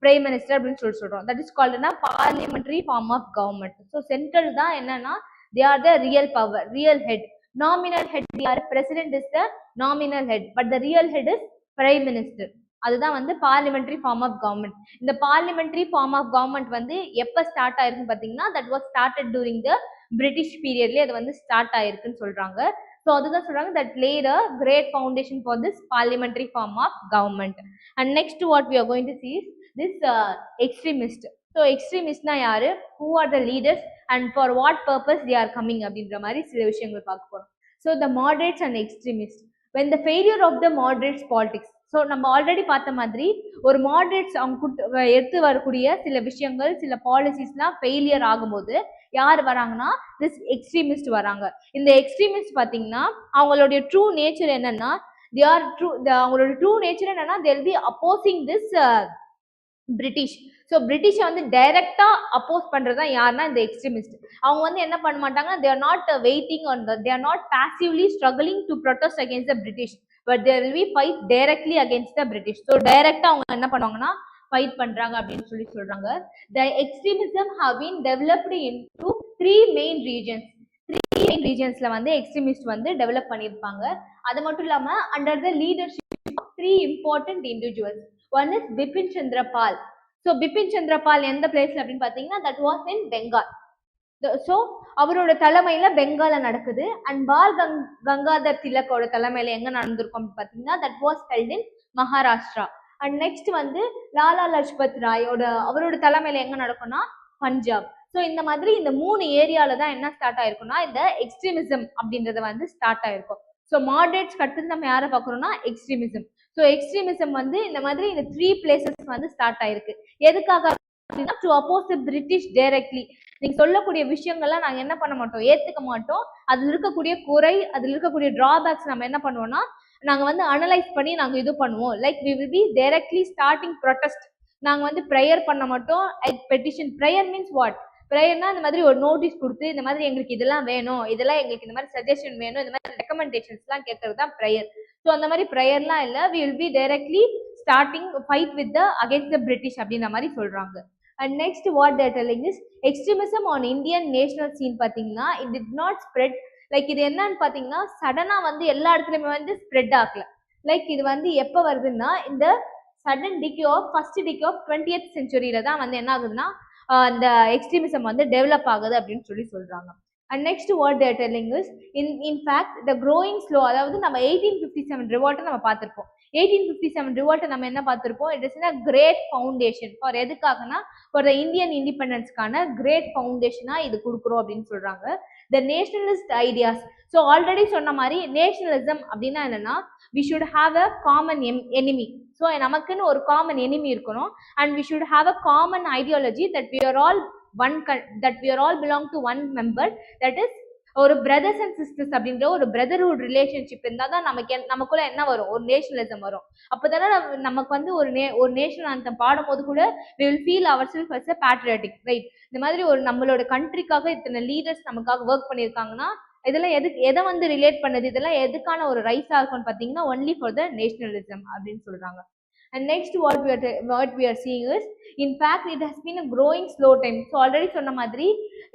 prime minister அப்படின்னு சொல்றோம். That is called a parliamentary form of government. So central தான் என்னன்னா they are the real power, real head. Nominal head யார், president is the nominal head, but the real head is prime minister. அதுதான் வந்து parliamentary form of government. இந்த parliamentary form of government வந்து எப்ப start ஆயிருக்குன்னு பாத்தீங்கன்னா that was started during the British periodல அது வந்து ஸ்டார்ட் ஆயிருக்குன்னு சொல்றாங்க. ஸோ அதுதான் சொல்றாங்க that laid a great foundation for this parliamentary form of government. And next what we are going to see is this extremist. So எக்ஸ்ட்ரீமிஸ்ட்னா யாரு, who are the leaders and for what purpose they are coming அப்படின்ற மாதிரி சில விஷயங்கள் பார்க்க போறோம். So the moderates and extremists, when the failure of the moderates politics, so நம்ம already பார்த்த மாதிரி ஒரு மாடரேட்ஸ் அவங்க எடுத்து வரக்கூடிய சில விஷயங்கள் சில பாலிசிஸ்லாம் ஃபெயிலியர் ஆகும்போது யார் வராங்கன்னா திஸ் எக்ஸ்ட்ரீமிஸ்ட் வராங்க. இந்த எக்ஸ்ட்ரீமிஸ்ட் பார்த்தீங்கன்னா அவங்களுடைய ட்ரூ நேச்சர் என்னன்னா அவங்களோட ட்ரூ நேச்சர் என்னன்னா they will be opposing this British. So பிரிட்டிஷை வந்து டைரக்டா அப்போஸ் பண்றதுதான் யாருன்னா இந்த எக்ஸ்ட்ரீமிஸ்ட். அவங்க வந்து என்ன பண்ண மாட்டாங்க, they are not waiting on the, they are not passively struggling to protest against the British, but they will be fight directly against the British. So டைரக்டா அவங்க என்ன பண்ணுவாங்கன்னா ஃபைட் பண்றாங்க அப்படின்னு சொல்றாங்க. The extremism have been developed into three main regions. ரீஜன்ஸ்ல வந்து extremist வந்து develop பண்ணியிருப்பாங்க. அது மட்டும் இல்லாம under the leadership of three important individuals. One is Bipin Chandra Pal. So Bipin Chandra Pal எந்த பிளேஸ்ல அப்படின்னு பாத்தீங்கன்னா that was in Bengal. So அவரோட தலைமையில பெங்கால நடக்குது. அண்ட் பால் கங்காதர் திலக்கோட தலைமையில எங்க நடந்திருக்கும் அப்படின்னு பாத்தீங்கன்னா that was held in Maharashtra. And next வந்து லாலா லஜ்பத் ராயோட அவரோட தலைமையில எங்க நடக்கும்னா பஞ்சாப். ஸோ இந்த மாதிரி இந்த 3 ஏரியால தான் என்ன ஸ்டார்ட் ஆயிருக்கும்னா இந்த எக்ஸ்ட்ரீமிசம் அப்படின்றது வந்து ஸ்டார்ட் ஆயிருக்கும். ஸோ மாடரேட்ஸ் அடுத்து நம்ம யாரை பார்க்குறோம்னா எக்ஸ்ட்ரீமிசம். ஸோ எக்ஸ்ட்ரீமிசம் வந்து இந்த மாதிரி இந்த 3 பிளேசஸ் வந்து ஸ்டார்ட் ஆயிருக்கு. எதுக்காக அப்படின்னா to oppose the British directly. நீங்க சொல்லக்கூடிய விஷயங்கள்லாம் நாங்க என்ன பண்ண மாட்டோம், ஏத்துக்க மாட்டோம். அதுல இருக்கக்கூடிய குறை, அதுல இருக்கக்கூடிய டிராபேக்ஸ் நம்ம என்ன பண்ணுவோம்னா நாங்க வந்து அனலைஸ் பண்ணி நாங்க இது பண்ணுவோம். Like we will be directly starting protest. நாங்க வந்து ப்ரேயர் பண்ண மாட்டோம். பெட்டிஷன், ப்ரேயர் மீன்ஸ் வாட், ப்ரேயர்னா இந்த மாதிரி ஒரு நோட்டீஸ் கொடுத்து இந்த மாதிரி எங்களுக்கு இதெல்லாம் வேணும், இதெல்லாம் எங்களுக்கு இந்த மாதிரி சஜஷன் வேணும், இந்த மாதிரி ரெக்கமெண்டேஷன்ஸ்லாம் கேட்கறது தான் ப்ரேயர். ஸோ அந்த மாதிரி ப்ரேயர்லாம் இல்லை, we will be directly starting fight with the against the British அப்படின்ற மாதிரி சொல்றாங்க. And next what they're telling is extremism on Indian national scene பார்த்தீங்கன்னா it did not spread. Like இது என்னன்னு பார்த்தீங்கன்னா சடனா வந்து எல்லா இடத்துலையுமே வந்து ஸ்ப்ரெட் ஆகல. லைக் இது வந்து எப்போ வருதுன்னா இந்த sudden decay of first decay of 20th செஞ்சுரியில தான் வந்து என்ன ஆகுதுன்னா அந்த எக்ஸ்ட்ரீமிசம் வந்து டெவலப் ஆகுது அப்படின்னு சொல்றாங்க. And next what they're telling is in fact the growing slow. அதாவது நம்ம 1857 ரிவால்ட்டை நம்ம பார்த்திருப்போம். 1857 ரிவால்ட்டை நம்ம என்ன பார்த்திருப்போம், it is in great foundation for எதுக்காகனா ஃபார் த இந்தியன் இண்டிபெண்டன்ஸ்க்கான கிரேட் ஃபவுண்டேஷனா இது கொடுக்குறோம் அப்படின்னு சொல்றாங்க. The nationalist ideas. So already சொன்ன மாதிரி நேஷனலிசம் அப்படின்னா என்னன்னா we should have a common enemy. So நமக்குன்னு ஒரு காமன் எனிமி இருக்கணும். And we should have a common ideology that we are all one, that we are all belong to one member, that is ஒரு brothers and sisters அப்படின்ற ஒரு brotherhood relationship இருந்தால் தான் நமக்குள்ள என்ன வரும், ஒரு நேஷனலிசம் வரும். அப்போதானே நமக்கு வந்து ஒரு நேஷனல் அந்தம் பாடும் போது கூட we will feel ourselves as a patriotic, right? இந்த மாதிரி ஒரு நம்மளோட கண்ட்ரிக்காக இத்தனை லீடர்ஸ் நமக்காக ஒர்க் பண்ணியிருக்காங்கன்னா இதெல்லாம் எதை வந்து ரிலேட் பண்ணுது, இதெல்லாம் எதுக்கான ஒரு ரைஸா இருக்கும்னு பார்த்தீங்கன்னா ஒன்லி ஃபார் த நேஷனலிசம் அப்படின்னு சொல்றாங்க. And next what we are seeing is in fact it has been a growing slow time. So already சொன்ன மாதிரி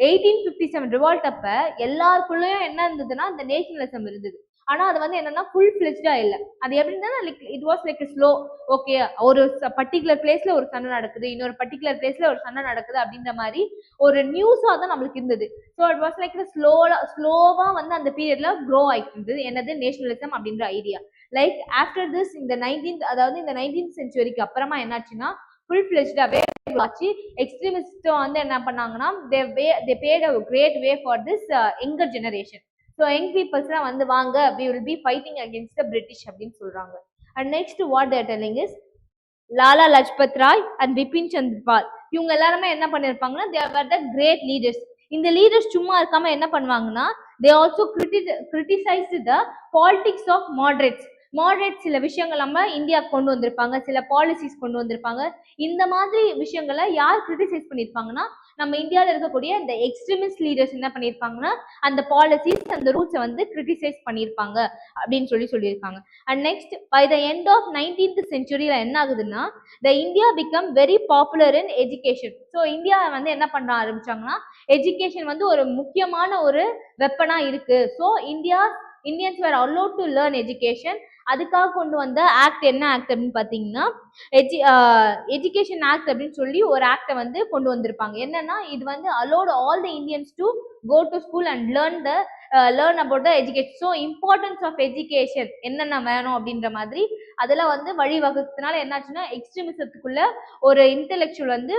1857 revolt அப்ப எல்லாருக்குள்ளயும் என்ன இருந்ததுன்னா இந்த நேஷனலிசம் இருந்தது. ஆனா அது வந்து என்னன்னா ஃபுல் ஃபிளெஜ்டா இல்ல. அது எப்படின்னா like it was like slow. Okay, ஒரு பர்டிகுலர் பிளேஸ்ல ஒரு சண்டை நடக்குது, இன்னொரு பர்டிகுலர் பிளேஸ்ல ஒரு சண்டை நடக்குது அப்படின்ற மாதிரி ஒரு நியூஸா தான் நம்மளுக்கு இருந்தது. ஸோ இட் வாஸ் லைக் ஸ்லோவா வந்து அந்த பீரியட்ல க்ரோ ஆயிட்டு இருந்தது என்னது நேஷனலிசம் அப்படின்ற ஐடியா. லைக் ஆஃப்டர் திஸ் இந்த 19th செஞ்சுரிக்கு அப்புறமா என்னாச்சுன்னா ஃபுல் ஃபிளெஜ்டாவே ஆச்சு. எக்ஸ்ட்ரீமிஸ்ட் வந்து என்ன பண்ணாங்கன்னா they paid a great way for this younger generation. So young பீப்புள்ஸ்லாம் வந்து வாங்க, we will be fighting against the British அப்படின்னு சொல்றாங்க. And next what they're telling is Lala Lajpat Rai and Bipin Chandra Pal இவங்க எல்லாருமே என்ன பண்ணிருப்பாங்கன்னா they were the great leaders. இந்த லீடர்ஸ் சும்மா இருக்காம என்ன பண்ணுவாங்கன்னா they also criticized the politics of moderates. சில விஷயங்கள் நம்ம இந்தியா கொண்டு வந்திருப்பாங்க, சில பாலிசிஸ் கொண்டு வந்திருப்பாங்க. இந்த மாதிரி விஷயங்களை யார் கிரிட்டிசைஸ் பண்ணியிருப்பாங்கன்னா நம்ம இந்தியாவில் இருக்கக்கூடிய இந்த எக்ஸ்ட்ரீமிஸ்ட் லீடர்ஸ் என்ன பண்ணியிருப்பாங்கன்னா அந்த பாலிசிஸ் அந்த ரூல்ஸை வந்து கிரிட்டிசைஸ் பண்ணியிருப்பாங்க அப்படின்னு சொல்லியிருக்காங்க. And next by the end of 19th செஞ்சுரியில என்ன ஆகுதுன்னா the India become very popular in education. So India வந்து என்ன பண்ண ஆரம்பிச்சாங்கன்னா எஜுகேஷன் வந்து ஒரு முக்கியமான ஒரு வெப்பனா இருக்கு. So India Indians were allowed to learn education. அதுக்காக கொண்டு வந்த ஆக்ட் என்ன ஆக்ட் அப்படின்னு பார்த்தீங்கன்னா எஜுகேஷன் ஆக்ட் அப்படின்னு சொல்லி ஒரு ஆக்டை வந்து கொண்டு வந்திருப்பாங்க. என்னன்னா இது வந்து allowed all the Indians to go to school and learn about the education. So importance of education என்னென்ன வேணும் அப்படின்ற மாதிரி அதெல்லாம் வந்து வழிவகுத்ததுனால என்னாச்சுன்னா எக்ஸ்ட்ரீமிசத்துக்குள்ள ஒரு இன்டெலெக்சுவல் வந்து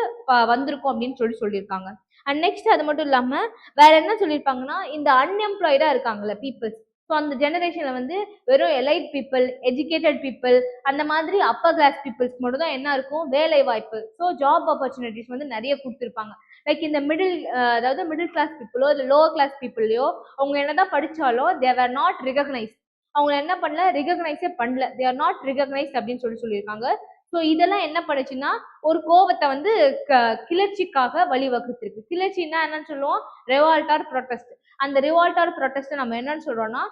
வந்திருக்கும் அப்படின்னு சொல்லியிருக்காங்க. அண்ட் நெக்ஸ்ட் அது மட்டும் இல்லாம வேற என்ன சொல்லியிருப்பாங்கன்னா இந்த அன்எம்ப்ளாய்டா இருக்காங்கல்ல பீப்புள்ஸ், ஸோ அந்த ஜெனரேஷன்ல வந்து வெறும் எலைட் பீப்புள், எஜுகேட்டட் பீப்புள், அந்த மாதிரி அப்பர் கிளாஸ் பீப்புள்ஸ்க்கு மட்டும் தான் என்ன இருக்கும் வேலை வாய்ப்பு. ஸோ ஜாப் ஆப்பர்ச்சுனிட்டிஸ் வந்து நிறைய கொடுத்துருப்பாங்க. லைக் இந்த அதாவது மிடில் கிளாஸ் பீப்புளோ இல்லை லோவர் கிளாஸ் பீப்புளையோ அவங்க என்னதான் படிச்சாலும் தே ஆர் நாட் ரிகக்னைஸ், அவங்க என்ன பண்ணல ரிகக்னைஸே பண்ணல, தே ஆர் நாட் ரிகக்னைஸ் அப்படின்னு சொல்லியிருக்காங்க. ஸோ இதெல்லாம் என்ன பண்ணுச்சுன்னா ஒரு கோபத்தை வந்து கிளர்ச்சிக்காக வழிவகுத்திருக்கு. கிளர்ச்சின்னா என்னன்னு சொல்லுவோம், ரெவால்ட் ஆர் ப்ரொட்டஸ்ட். அந்த ரிவால்ட் ஆர் ப்ரொட்டஸ்ட் நம்ம என்னன்னு சொல்றோம்னா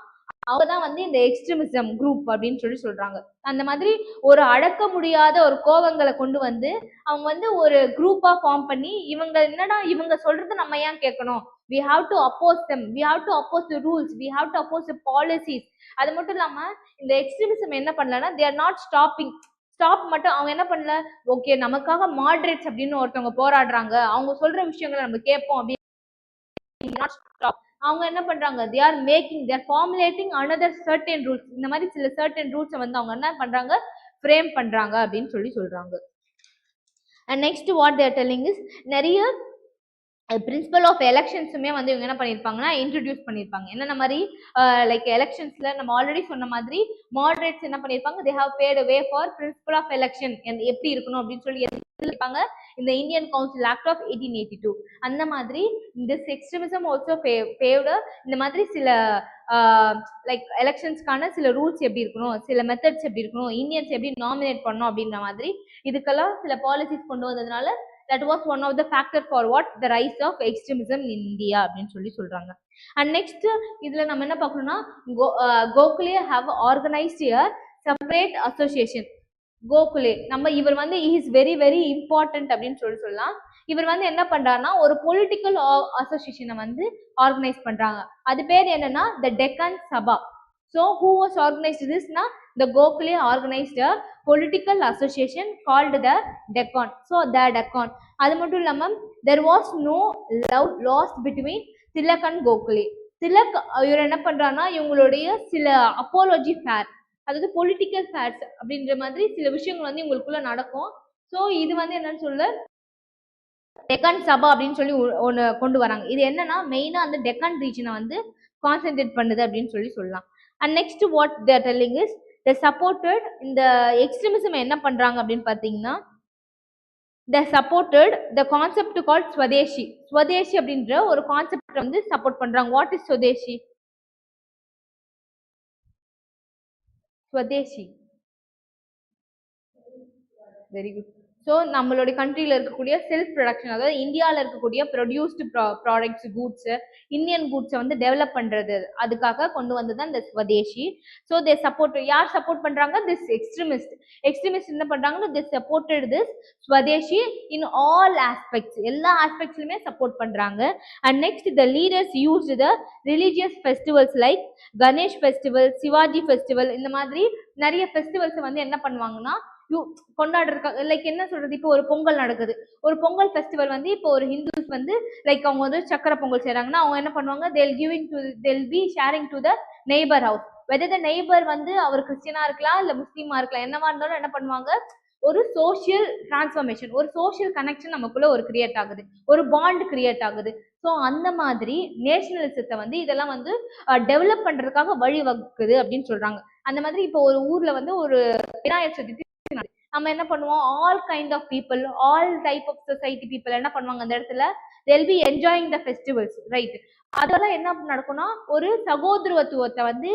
அவங்கதான் வந்து இந்த எக்ஸ்ட்ரீமிசம் குரூப் அப்படின்னு சொல்றாங்க. அந்த மாதிரி ஒரு அடக்க முடியாத ஒரு கோபங்களை கொண்டு வந்து அவங்க வந்து ஒரு குரூப்பா ஃபார்ம் பண்ணி இவங்க என்னடா இவங்க சொல்றது நம்ம ஏன் கேட்கணும், we have to oppose them, we have to oppose the rules, we have to oppose the policies. அது மட்டும் இல்லாம இந்த எக்ஸ்ட்ரீமிசம் என்ன பண்ணலன்னா they are not ஸ்டாப் மட்டும் அவங்க என்ன பண்ணல, ஓகே நமக்காக மாடரேட்ஸ் அப்படின்னு ஒருத்தவங்க போராடுறாங்க, அவங்க சொல்ற விஷயங்களை நம்ம கேட்போம் அப்படின்னு அவங்க என்ன பண்றாங்க, they are formulating another certain rules. இந்த மாதிரி சில certain rules வந்து அவங்க என்ன பண்றாங்க ஃப்ரேம் பண்றாங்க அப்படின்னு சொல்றாங்க. and next what they are telling is நிறைய பிரின்சிபல் ஆஃப் எலெக்ஷன்ஸுமே வந்து இவங்க என்ன பண்ணியிருப்பாங்கன்னா இன்ட்ரடியூஸ் பண்ணியிருப்பாங்க. என்னென்ன மாதிரி லைக் எலெக்ஷன்ஸ்ல நம்ம ஆல்ரெடி சொன்ன மாதிரி மாடரேட்ஸ் என்ன பண்ணியிருப்பாங்க, they have paved way for principle of election எப்படி இருக்கணும் அப்படின்னு சொல்லி இருப்பாங்க இந்த இந்தியன் கவுன்சில் ஆக்ட் ஆஃப் 1882. அந்த மாதிரி இந்த எக்ஸ்ட்ரீமிசம் ஆல்சோ பேவ்டு இந்த மாதிரி சில லைக் எலெக்ஷன்ஸ்க்கான சில ரூல்ஸ் எப்படி இருக்கணும், சில மெத்தட்ஸ் எப்படி இருக்கணும், இந்தியன்ஸ் எப்படி நாமினேட் பண்ணணும் அப்படின்ற மாதிரி இதுக்கெல்லாம் சில பாலிசிஸ் கொண்டு வந்ததுனால that was one of the factor for what the rise of extremism in India அப்படின்னு சொல்றாங்க. and next இதுல நம்ம என்ன பார்க்கணும்னா Gokhale have organized a separate association. Gokhale நம்ம இவர் வந்து இஸ் வெரி வெரி இம்பார்ட்டன்ட் அப்படின்னு சொல்லலாம். இவர் வந்து என்ன பண்றாருன்னா ஒரு பொலிட்டிக்கல் அசோசியேஷனை வந்து ஆர்கனைஸ் பண்றாங்க. அது பேர் என்னன்னா த டெக்கன் சபா. So who was organized this na the Gokhale organized a political association called the Deccan. So the Deccan அது மட்டும் இல்லாம there was no love lost between Tilak and Gokhale. Tilak இவர் என்ன பண்றாருன்னா இவங்களுடைய சில அப்போலஜி ஃபேர், அதாவது பொலிட்டிக்கல் ஃபேர்ஸ் அப்படின்ற மாதிரி சில விஷயங்கள் வந்து இவங்களுக்குள்ள நடக்கும். ஸோ இது வந்து என்னன்னு சொல்ல டெக்கான் சபா அப்படின்னு சொல்லி ஒன்று கொண்டு வராங்க. இது என்னன்னா மெயினா அந்த டெக்கான் ரீஜனை வந்து கான்சென்ட்ரேட் பண்ணுது அப்படின்னு சொல்லலாம். and next what they are telling is they supported இந்த extremism என்ன பண்றாங்க அப்படின்னு பார்த்தீங்கன்னா they supported the concept called Swadeshi. Swadeshi அப்படின்ற ஒரு கான்செப்ட் வந்து சப்போர்ட் பண்றாங்க. what is Swadeshi? Swadeshi very good. So நம்மளுடைய கண்ட்ரியில் இருக்கக்கூடிய செல்ஃப் ப்ரொடக்ஷன், அதாவது இந்தியாவில் இருக்கக்கூடிய ப்ரொடியூஸ்டு ப்ராடக்ட்ஸ் கூட்ஸு இந்தியன் கூட்ஸை வந்து டெவலப் பண்ணுறது அதுக்காக கொண்டு வந்தது தான் இந்த ஸ்வதேசி. ஸோ தே சப்போர்ட், யார் சப்போர்ட் பண்ணுறாங்க, திஸ் எக்ஸ்ட்ரீமிஸ்ட் என்ன பண்ணுறாங்கன்னா they supported this Swadeshi in all aspects, எல்லா ஆஸ்பெக்ட்ஸ்லையுமே சப்போர்ட் பண்ணுறாங்க. And next the leaders use the religious festivals like Ganesh festival, Shivaji festival, இந்த மாதிரி நிறைய ஃபெஸ்டிவல்ஸை வந்து என்ன பண்ணுவாங்கன்னா கொண்டாடுறதுக்காக. லைக் என்ன சொல்றது, இப்போ ஒரு பொங்கல் நடக்குது, ஒரு பொங்கல் ஃபெஸ்டிவல் வந்து இப்போ ஒரு ஹிந்துஸ் வந்து லைக் அவங்க வந்து சக்கரை பொங்கல் செய்யறாங்கன்னா அவங்க என்ன பண்ணுவாங்க, they'll be sharing to the neighbor house. whether the neighbor வந்து அவர் கிறிஸ்டியனா இருக்கலாம் இல்ல முஸ்லீமா இருக்கலாம், என்னவா இருந்தாலும் என்ன பண்ணுவாங்க, ஒரு சோசியல் டிரான்ஸ்ஃபர்மேஷன், ஒரு சோசியல் கனெக்ஷன் நமக்குள்ள ஒரு கிரியேட் ஆகுது, ஒரு பாண்ட் கிரியேட் ஆகுது. ஸோ அந்த மாதிரி நேஷனலிசத்தை வந்து இதெல்லாம் வந்து டெவலப் பண்றதுக்காக வழிவகுக்குது அப்படின்னு சொல்றாங்க. அந்த மாதிரி இப்போ ஒரு ஊர்ல வந்து ஒரு விநாயகர் சதுர்த்தி நம்ம என்ன பண்ணுவோம், all kind of people, all type of society people என்ன பண்ணுவாங்க அந்த இடத்துல, they'll be enjoying the festivals, right? அதெல்லாம் என்ன நடக்கும்னா ஒரு சகோதரத்துவத்தை வந்து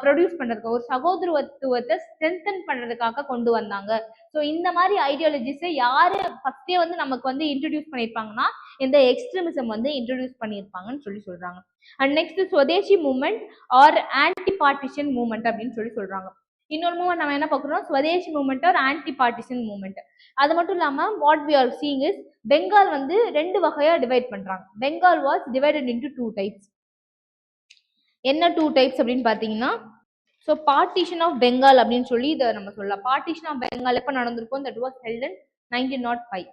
ப்ரொடியூஸ் பண்றதுக்கு, ஒரு சகோதரத்துவத்தை ஸ்ட்ரென்தன் பண்றதுக்காக கொண்டு வந்தாங்க. ஸோ இந்த மாதிரி ஐடியாலஜிஸை யாரு ஃபர்ஸ்டே வந்து நமக்கு வந்து இன்ட்ரடியூஸ் பண்ணியிருப்பாங்கன்னா இந்த எக்ஸ்ட்ரீமிசம் வந்து இன்ட்ரடியூஸ் பண்ணியிருப்பாங்கன்னு சொல்றாங்க. And next Swadeshi movement or anti partition movement அப்படின்னு சொல்றாங்க. இன்னொரு மூவ்மெண்ட் நம்ம என்ன பார்க்குறோம், Swadeshi movement or anti partition movement. அது மட்டும் இல்லாமல் what we are seeing is Bengal வந்து ரெண்டு வகையாக டிவைட் பண்ணுறாங்க. Bengal was divided into 2 types. என்ன 2 டைப்ஸ் அப்படின்னு பார்த்தீங்கன்னா, ஸோ பார்ட்டிஷன் ஆஃப் பெங்கால் அப்படின்னு சொல்லி இதை நம்ம சொல்லலாம். பார்ட்டிஷன் ஆஃப் பெங்கால் எப்போ நடந்திருக்கும்? That was held in 1905.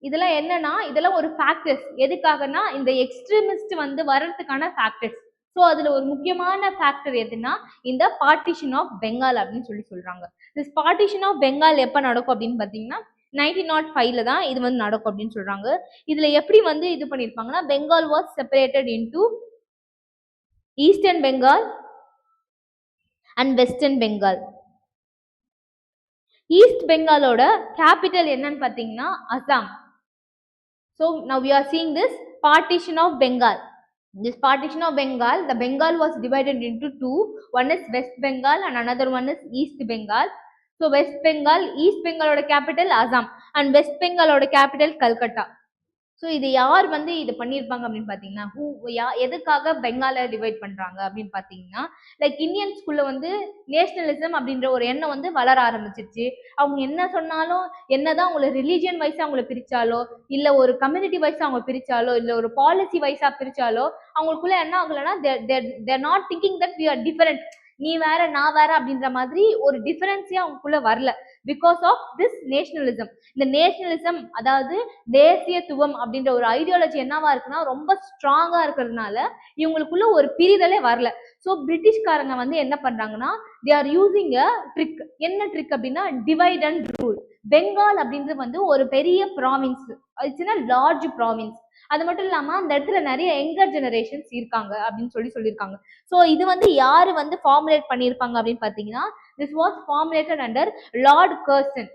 இதெல்லாம் என்னன்னா, இதெல்லாம் ஒரு ஃபேக்டர்ஸ். எதுக்காகனா இந்த எக்ஸ்ட்ரீமிஸ்ட் வந்து வர்றதுக்கான ஃபேக்டர்ஸ். ஸோ அதுல ஒரு முக்கியமான ஃபேக்டர் எதுனா இந்த பார்ட்டிஷன் ஆஃப் பெங்கால் அப்படின்னு சொல்லி சொல்றாங்க. திஸ் பார்ட்டிஷன் ஆஃப் பெங்கால் எப்போ நடக்கும் அப்படின்னு பார்த்தீங்கன்னா 1905ல தான் இது வந்து நடக்கும் அப்படின்னு சொல்றாங்க. இதுல எப்படி வந்து இது பண்ணிருப்பாங்கன்னா, Bengal was separated into eastern Bengal and western Bengal. East பெங்காலோட கேபிட்டல் என்னன்னு பார்த்தீங்கன்னா Assam. So now we are seeing this partition of Bengal. This partition of Bengal, the Bengal was divided into two. One is West Bengal and another one is East Bengal. So West Bengal, East Bengal oda capital Assam and West Bengal oda capital Calcutta. So இது யார் வந்து இது பண்ணியிருப்பாங்க அப்படின்னு பார்த்தீங்கன்னா, எதுக்காக பெங்காலை divide பண்ணுறாங்க அப்படின்னு பார்த்தீங்கன்னா, லைக் இந்தியன் ஸ்கூலில் வந்து நேஷனலிசம் அப்படின்ற ஒரு எண்ணம் வந்து வளர ஆரம்பிச்சிருச்சு. அவங்க என்ன சொன்னாலும், என்னதான் அவங்கள ரிலீஜியன் வைஸாக அவங்கள பிரித்தாலோ, இல்லை ஒரு கம்யூனிட்டி வைஸாக அவங்க பிரித்தாலோ, இல்லை ஒரு பாலிசி வைஸாக பிரித்தாலோ, அவங்களுக்குள்ள என்ன ஆகலைன்னா they're not thinking that we are different. நீ வேற நான் வேற அப்படின்ற மாதிரி ஒரு டிஃபரன்ஸே அவங்களுக்குள்ள வரல. Because of this nationalism. இந்த நேஷனலிசம் அதாவது தேசியத்துவம் அப்படின்ற ஒரு ஐடியாலஜி என்னவா இருக்குன்னா ரொம்ப ஸ்ட்ராங்கா இருக்கிறதுனால இவங்களுக்குள்ள ஒரு பிரிதலே வரல. ஸோ பிரிட்டிஷ்காரங்க வந்து என்ன பண்றாங்கன்னா, they are using a trick. என்ன ட்ரிக் அப்படின்னா டிவைட் அண்ட் ரூல். பெங்கால் அப்படின்றது வந்து ஒரு பெரிய province, it's a large province. அது மட்டும் இல்லாம அந்த இடத்துல நிறைய யங்கர் ஜெனரேஷன்ஸ் இருக்காங்க அப்படின்னு சொல்லியிருக்காங்க. ஸோ இது வந்து யாரு வந்து ஃபார்முலேட் பண்ணியிருப்பாங்க அப்படின்னு பார்த்தீங்கன்னா, this was formulated under Lord Curzon.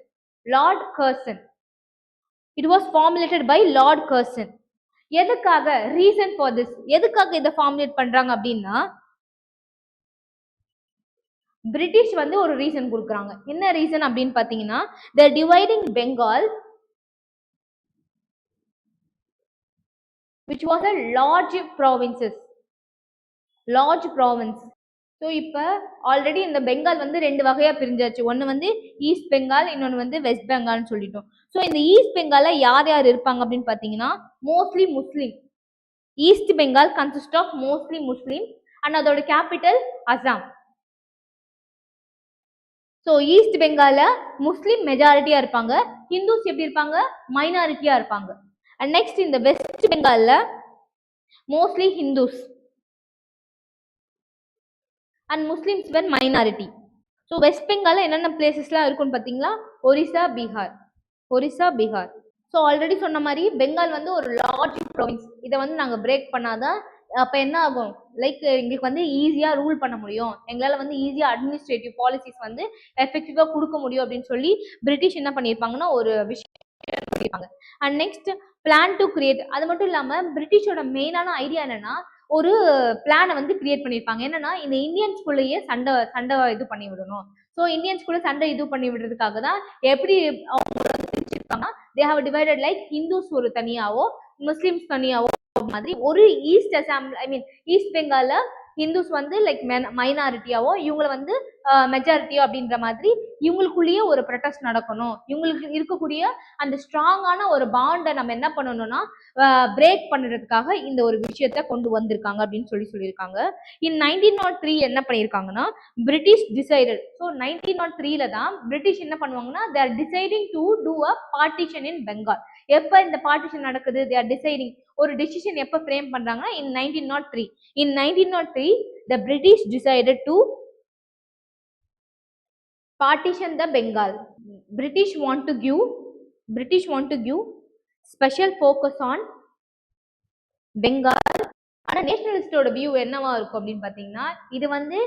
Lord Curzon. It was formulated by Lord Curzon. எதுக்காக? Reason for this. எதுக்காக இதை ஃபார்முலேட் பண்றாங்க அப்படின்னா, பிரிட்டிஷ் வந்து ஒரு ரீசன் கொடுக்குறாங்க. என்ன ரீசன் அப்படின்னு பார்த்தீங்கன்னா, the dividing Bengal which was a large provinces, large province. So இப்போ ஆல்ரெடி இந்த பெங்கால் வந்து ரெண்டு வகையாக பிரிஞ்சாச்சு. ஒன்று வந்து ஈஸ்ட் பெங்கால், இன்னொன்று வந்து வெஸ்ட் பெங்கால்னு சொல்லிட்டோம். ஸோ இந்த ஈஸ்ட் பெங்காலில் யார் யார் இருப்பாங்க அப்படின்னு பார்த்தீங்கன்னா, mostly Muslim. East Bengal consist of mostly Muslim and அதோட கேபிட்டல் அசாம். ஸோ ஈஸ்ட் பெங்காலில் முஸ்லீம் மெஜாரிட்டியாக இருப்பாங்க, ஹிந்துஸ் எப்படி இருப்பாங்க? மைனாரிட்டியாக இருப்பாங்க. And next in the West Bengal mostly Hindus and Muslims were minority. So West Bengal என்னென்ன பிளேசஸ்லாம் இருக்குன்னு பார்த்தீங்களா? ஒரிசா, பீகார். ஒரிசா, பீகார். ஸோ ஆல்ரெடி சொன்ன மாதிரி பெங்கால் வந்து ஒரு லார்ஜ் ப்ரொவின்ஸ். இதை வந்து நாங்கள் பிரேக் பண்ணாதான் அப்போ என்ன ஆகும், லைக் எங்களுக்கு வந்து ஈஸியாக ரூல் பண்ண முடியும், எங்களால் வந்து ஈஸியாக அட்மினிஸ்ட்ரேட்டிவ் பாலிசிஸ் வந்து எஃபெக்டிவாக கொடுக்க முடியும் அப்படின்னு சொல்லி பிரிட்டிஷ் என்ன பண்ணியிருப்பாங்கன்னா ஒரு விஷயம் பண்ணியிருப்பாங்க. And next plan to create. அது மட்டும் இல்லாமல் பிரிட்டிஷோட மெயினான ஐடியா என்னன்னா, ஒரு பிளானை வந்து கிரியேட் பண்ணியிருப்பாங்க. என்னன்னா, இந்த இந்தியன்ஸ்குள்ளேயே சண்டை இது பண்ணி விடணும். ஸோ இந்தியன்ஸ்குள்ள சண்டை இது பண்ணி விடுறதுக்காக தான் எப்படி அவங்க வந்து பிரிச்சிருக்காங்க, they have divided like Hindus ஒரு தனியாவோ முஸ்லிம்ஸ் தனியாவோ மாதிரி. ஒரு ஈஸ்ட் அசாம் ஐ மீன் ஈஸ்ட் பெங்கால்ல ஹிந்துஸ் வந்து லைக் மைனாரிட்டியாவோ இவங்களை வந்து மெஜாரிட்டியோ அப்படின்ற மாதிரி இவங்களுக்குள்ளேயே ஒரு ப்ரொடெஸ்ட் நடக்கணும். இவங்களுக்கு இருக்கக்கூடிய அந்த ஸ்ட்ராங்கான ஒரு பாண்டை நம்ம என்ன பண்ணணும்னா பிரேக் பண்ணுறதுக்காக இந்த ஒரு விஷயத்த கொண்டு வந்திருக்காங்க அப்படின்னு சொல்லியிருக்காங்க. இன் 1903 என்ன பண்ணியிருக்காங்கன்னா, பிரிட்டிஷ் டிசைடட். ஸோ 1903ல தான் பிரிட்டிஷ் என்ன பண்ணுவாங்கன்னா, they are deciding to do a partition in Bengal. எப்போ இந்த பார்ட்டிஷன் நடக்குது? They are deciding. ஒரு டிசிஷன் எப்போ ஃப்ரேம் பண்றாங்கன்னா in 1903. In 1903 the British decided to partition the Bengal. British want to give special focus on Bengal. ஆனா நேஷனலிஸ்டோட view என்னவா இருக்கும் அப்படின்னு பாத்தீங்கன்னா, இது வந்து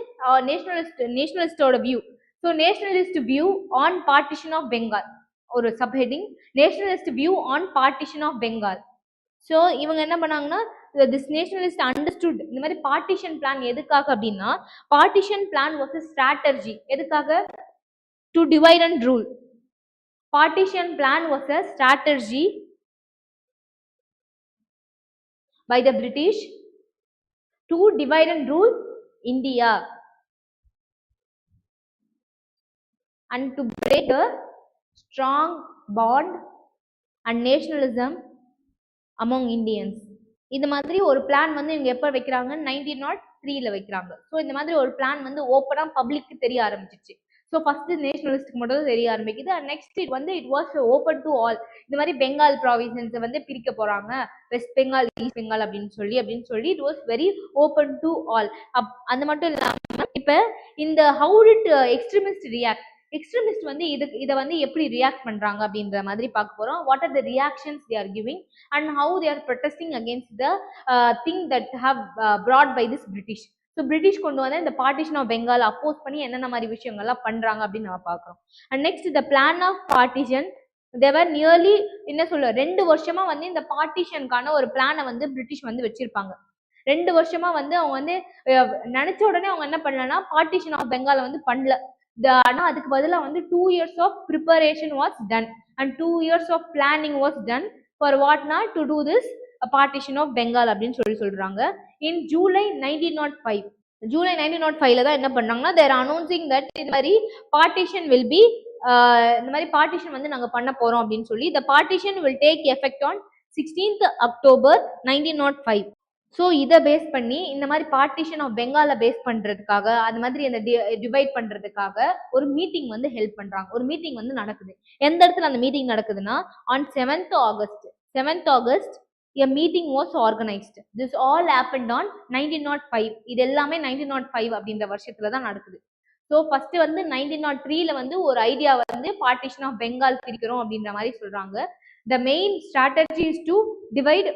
நேஷனலிஸ்டோட view. So nationalist view on partition of Bengal ஒரு subheading, nationalist view on partition of Bengal. So இவங்க என்ன பண்ணாங்கன்னா, திஸ் நேஷனலிஸ்ட் அண்டர்ஸ்டுட் இந்த மாதிரி பார்ட்டிஷன் பிளான் எதுக்காக அப்படின்னா, partition plan was a strategy. எதுக்காக? To divide and rule. Partition plan was a strategy by the British to divide and rule India and to break a strong bond and nationalism among Indians. இந்த மாதிரி ஒரு plan வந்து இவங்க எப்ப வைக்கிறாங்க 1903 வைக்கிறாங்க. So இந்த மாதிரி ஒரு பிளான் வந்து ஓப்பனா பப்ளிக்கு தெரிய ஆரம்பிச்சிச்சு. ஸோ ஃபர்ஸ்ட் நேஷனலிஸ்ட்க்கு மட்டும் தான் தெரிய ஆரம்பிக்குது. அண்ட் நெக்ஸ்ட் இது வந்து it was open to all. இந்த மாதிரி பெங்கால் ப்ராவின்சன்ஸை வந்து பிரிக்க போறாங்க, வெஸ்ட் பெங்கால் ஈஸ்ட் பெங்கால் அப்படின்னு சொல்லி it was very open to all. அது மட்டும் இல்லாம இப்ப இந்த how did extremist react, extremist வந்து இதை வந்து எப்படி ரியாக்ட் பண்றாங்க அப்படின்ற மாதிரி பார்க்க போறோம். What are the reactions they are giving and how they are protesting against the thing that have brought by this British. So British கொண்டு வந்து இந்த பார்ட்டிஷன் ஆஃப் பெங்கால் அப்போஸ் பண்ணி என்னென்ன மாதிரி விஷயங்கள்லாம் பண்றாங்க அப்படின்னு நம்ம பார்க்குறோம். And next the plan of partition they were nearly என்ன சொல்ல 2 வருஷமா வந்து இந்த பார்ட்டிஷனுக்கான ஒரு பிளானை வந்து பிரிட்டிஷ் வந்து வச்சிருப்பாங்க. 2 வருஷமா வந்து அவங்க வந்து நினைச்ச உடனே அவங்க என்ன பண்ணலன்னா பார்ட்டிஷன் ஆஃப் பெங்காலை வந்து பண்ணல. ஆனா அதுக்கு பதிலாக வந்து 2 years of preparation was done and 2 years of planning was done for வாட்னா to do this partition of Bengal அப்படின்னு சொல்றாங்க. இன் ஜூலை 1905, ஜூலை 1905 தான் என்ன பண்ணாங்கன்னா தேர் அனௌன்சிங் தட் இந்த மாதிரி பார்ட்டிஷன் வில் பி இந்த மாதிரி பார்ட்டிஷன் வந்து நாங்க பண்ண போறோம் அப்படின்னு சொல்லி the partition will take effect on 16th October 1905. So இதை பேஸ் பண்ணி இந்த மாதிரி பார்ட்டிஷன் ஆஃப் பெங்காலை பேஸ் பண்றதுக்காக அந்த மாதிரி அந்த டிவைட் பண்றதுக்காக ஒரு மீட்டிங் வந்து ஹெல்ப் பண்றாங்க. ஒரு மீட்டிங் வந்து நடக்குது. எந்த இடத்துல அந்த மீட்டிங் நடக்குதுன்னா on 7th August a meeting was organized. This all happened on 1905. இது எல்லாமே 1905 அப்படின்ற வருஷத்துல தான் நடக்குது. ஸோ ஃபர்ஸ்ட் வந்து 1903 வந்து ஒரு ஐடியா வந்து பார்ட்டிஷன் ஆஃப் பெங்கால் பிரிக்கிறோம் அப்படின்ற மாதிரி சொல்றாங்க. The main strategy is to divide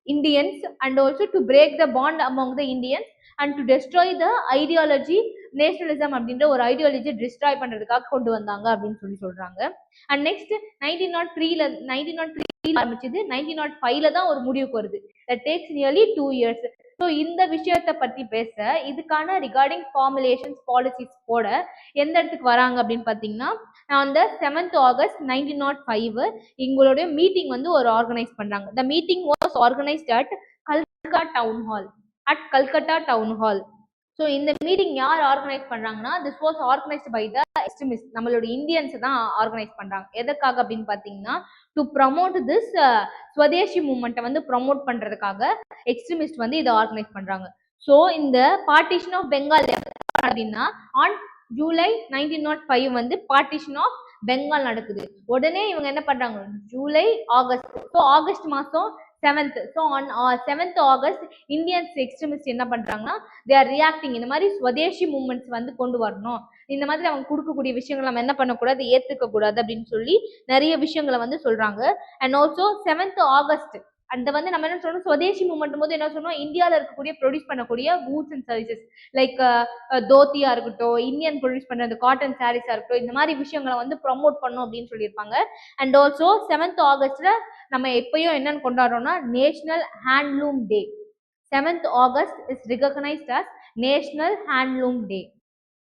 Indians and also to break the bond among the Indians and to destroy the ideology nationalism அப்படின்ற ஒரு ஐடியாலஜி டிஸ்ட்ராய் பண்றதுக்காக கொண்டு வந்தாங்க அப்படின்னு சொல்றாங்க. அண்ட் நெக்ஸ்ட் 1903 ஆரம்பிச்சது 1905 தான் ஒரு முடிவுக்கு வருது. That takes nearly 2 years. So இந்த விஷயத்தை பத்தி பேச இதுக்கான ரிகார்டிங் ஃபார்முலேஷன்ஸ் பாலிசிஸ் போட எந்த இடத்துக்கு வராங்க அப்படின்னு பார்த்தீங்கன்னா அந்த 7th August 1905 எங்களுடைய மீட்டிங் வந்து ஒரு ஆர்கனைஸ் பண்றாங்க. The meeting was organised at Calcutta town hall. So இந்த மீட்டிங் யார் ஆர்கனைஸ் பண்றாங்கன்னா this was organised by the extremist, நம்மளோட இந்தியன்ஸ் தான் ஆர்கனைஸ் பண்றாங்க. எதற்காக அப்படின்னு பார்த்தீங்கன்னா டு ப்ரமோட் திஸ் ஸ்வதேசி மூவ்மெண்ட்டை வந்து ப்ரமோட் பண்றதுக்காக எக்ஸ்ட்ரீமிஸ்ட் வந்து இதை ஆர்கனைஸ் பண்றாங்க. ஸோ இந்த பார்ட்டிஷன் ஆஃப் பெங்கால் அப்படின்னா ஆன் ஜூலை 1905 வந்து பார்ட்டிஷன் ஆஃப் பெங்கால் நடக்குது. உடனே இவங்க என்ன பண்றாங்க ஜூலை ஆகஸ்ட், ஸோ ஆகஸ்ட் மாசம் 7th. So on 7th August Indians extremist என்ன பண்றாங்கன்னா தே ஆர் ரியாக்டிங். இந்த மாதிரி ஸ்வதேசி மூவ்மெண்ட்ஸ் வந்து கொண்டு வரணும், இந்த மாதிரி அவங்க கொடுக்கக்கூடிய விஷயங்கள் நம்ம என்ன பண்ணக்கூடாது ஏத்துக்க கூடாது அப்படின்னு சொல்லி நிறைய விஷயங்களை வந்து சொல்றாங்க. அண்ட் ஆல்சோ 7th August அந்த வந்து நம்ம என்ன சொல்றோம் ஸ்வதேசி மூவ்மெண்ட் போது என்ன சொன்னோம் இந்தியாவில் இருக்கக்கூடிய ப்ரொடியூஸ் பண்ணக்கூடிய கூட்ஸ் அண்ட் சர்வீசஸ் லைக் தோத்தியா இருக்கட்டும், இந்தியன் ப்ரொடியூஸ் பண்ண அந்த காட்டன் சாரீஸா இருக்கட்டும், இந்த மாதிரி விஷயங்களை வந்து ப்ரமோட் பண்ணும் அப்படின்னு சொல்லியிருப்பாங்க. அண்ட் ஆல்சோ 7th August நம்ம எப்பயும் என்னன்னு கொண்டாடுறோம்னா national handloom day. 7th August is recognised as national handloom day.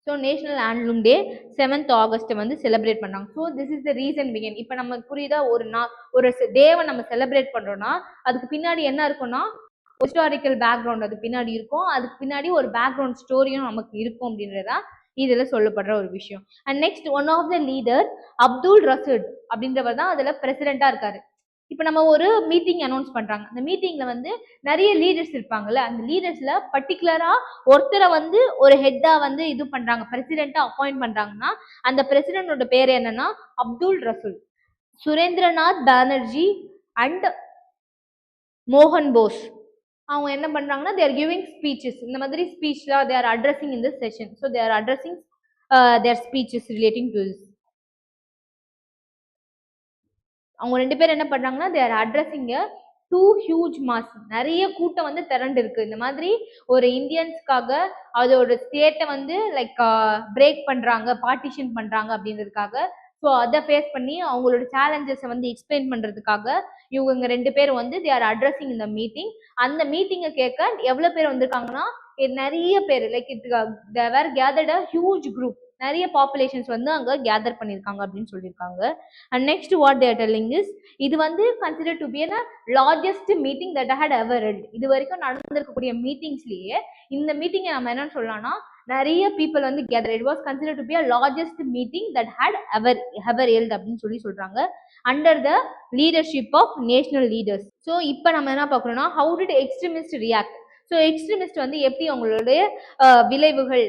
So national handloom day 7th August வந்து செலிப்ரேட் பண்ணாங்க. So this is the reason பிகின். இப்போ நம்ம புரியுதா ஒரு டேவை நம்ம செலிப்ரேட் பண்றோம்னா அதுக்கு பின்னாடி என்ன இருக்கும்னா ஹிஸ்டாரிக்கல் பேக்ரவுண்ட் அது பின்னாடி இருக்கும், அதுக்கு பின்னாடி ஒரு பேக்ரவுண்ட் ஸ்டோரியும் நமக்கு இருக்கும் அப்படின்றதா இதுல சொல்லப்படுற ஒரு விஷயம். And next one of the leader Abdul Rasheed அப்படின்றவர் தான் அதுல பிரசிடென்டா இருக்காரு. இப்போ நம்ம ஒரு மீட்டிங் அனௌன்ஸ் பண்றாங்க, அந்த மீட்டிங்ல வந்து நிறைய லீடர்ஸ் இருப்பாங்கல்ல, அந்த லீடர்ஸ்ல பர்டிகுலரா ஒருத்தரை வந்து ஒரு ஹெட்டா வந்து இது பண்றாங்க, பிரசிடென்ட்டா அப்பாயிண்ட் பண்றாங்கன்னா அந்த பிரசிடென்டோட பேர் என்னன்னா அப்துல் ரசீத். சுரேந்திரநாத் பானர்ஜி அண்ட் மோகன் போஸ் அவங்க என்ன பண்றாங்கன்னா they are giving speeches. இந்த மாதிரி ஸ்பீச்ல they are addressing in this session. So they are addressing their speeches relating to this. அவங்க ரெண்டு பேர் என்ன பண்றாங்கன்னா they are addressing a two huge mass. நிறைய கூட்டம் வந்து திரண்டு இருக்கு. இந்த மாதிரி ஒரு இந்தியன்ஸ்க்காக அதோட ஸ்டேட்டை வந்து லைக் பிரேக் பண்றாங்க, பார்ட்டிஷன் பண்றாங்க அப்படின்றதுக்காக. ஸோ அதை ஃபேஸ் பண்ணி அவங்களோட சேலஞ்சஸை வந்து எக்ஸ்பிளைன் பண்றதுக்காக இவங்க ரெண்டு பேரும் வந்து தே ஆர் அட்ரஸிங் இந்த மீட்டிங். அந்த மீட்டிங்கை கேட்க எவ்வளவு பேர் வந்திருக்காங்கன்னா நிறைய பேர் like they were gathered a huge group, நிறைய பாப்புலேஷன்ஸ் வந்து அங்க கேதர் பண்ணியிருக்காங்க அப்படின்னு சொல்லியிருக்காங்க. And next what they're telling is இது வந்து consider to be a largest meeting that I had ever held. இது வரைக்கும் நடந்திருக்கக்கூடிய மீட்டிங்ஸ்லயே இந்த மீட்டிங்கை நம்ம என்னன்னு சொல்லலாம்னா நிறைய பீப்புள் வந்து gather. It was consider to be a largest meeting that had ever held அப்படின்னு சொல்றாங்க under the leadership of national leaders. So இப்போ நம்ம என்ன பார்க்கணும்னா how did extremist react. So extremist வந்து எப்படி அவங்களுடைய விளைவுகள்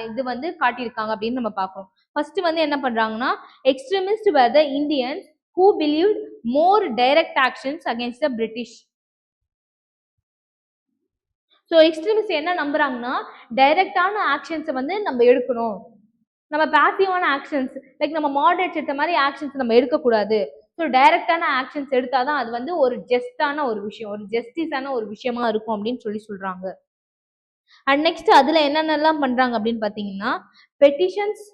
இது வந்து காட்டியிருக்காங்க அப்படின்னு நம்ம பார்க்கணும். ஃபர்ஸ்ட் வந்து என்ன பண்றாங்கன்னா extremist were the Indians who believed more direct actions against the British. So extremist என்ன நம்புறாங்கன்னா டைரக்டான ஆக்ஷன்ஸை வந்து நம்ம எடுக்கணும், நம்ம பேசிவான ஆக்ஷன்ஸ் லைக் நம்ம மாடரேட்ஸ் எடுத்த மாதிரி ஆக்ஷன்ஸ் நம்ம எடுக்கக்கூடாது. ஸோ டைரக்டான ஆக்ஷன்ஸ் எடுத்தாதான் அது வந்து ஒரு ஜஸ்டான ஒரு விஷயம், ஒரு ஜஸ்டிஸான ஒரு விஷயமா இருக்கும் அப்படின்னு சொல்றாங்க. அண்ட் நெக்ஸ்ட் அதுல என்னென்னலாம் பண்றாங்க அப்படின்னு பாத்தீங்கன்னா பெட்டிஷன்ஸ்.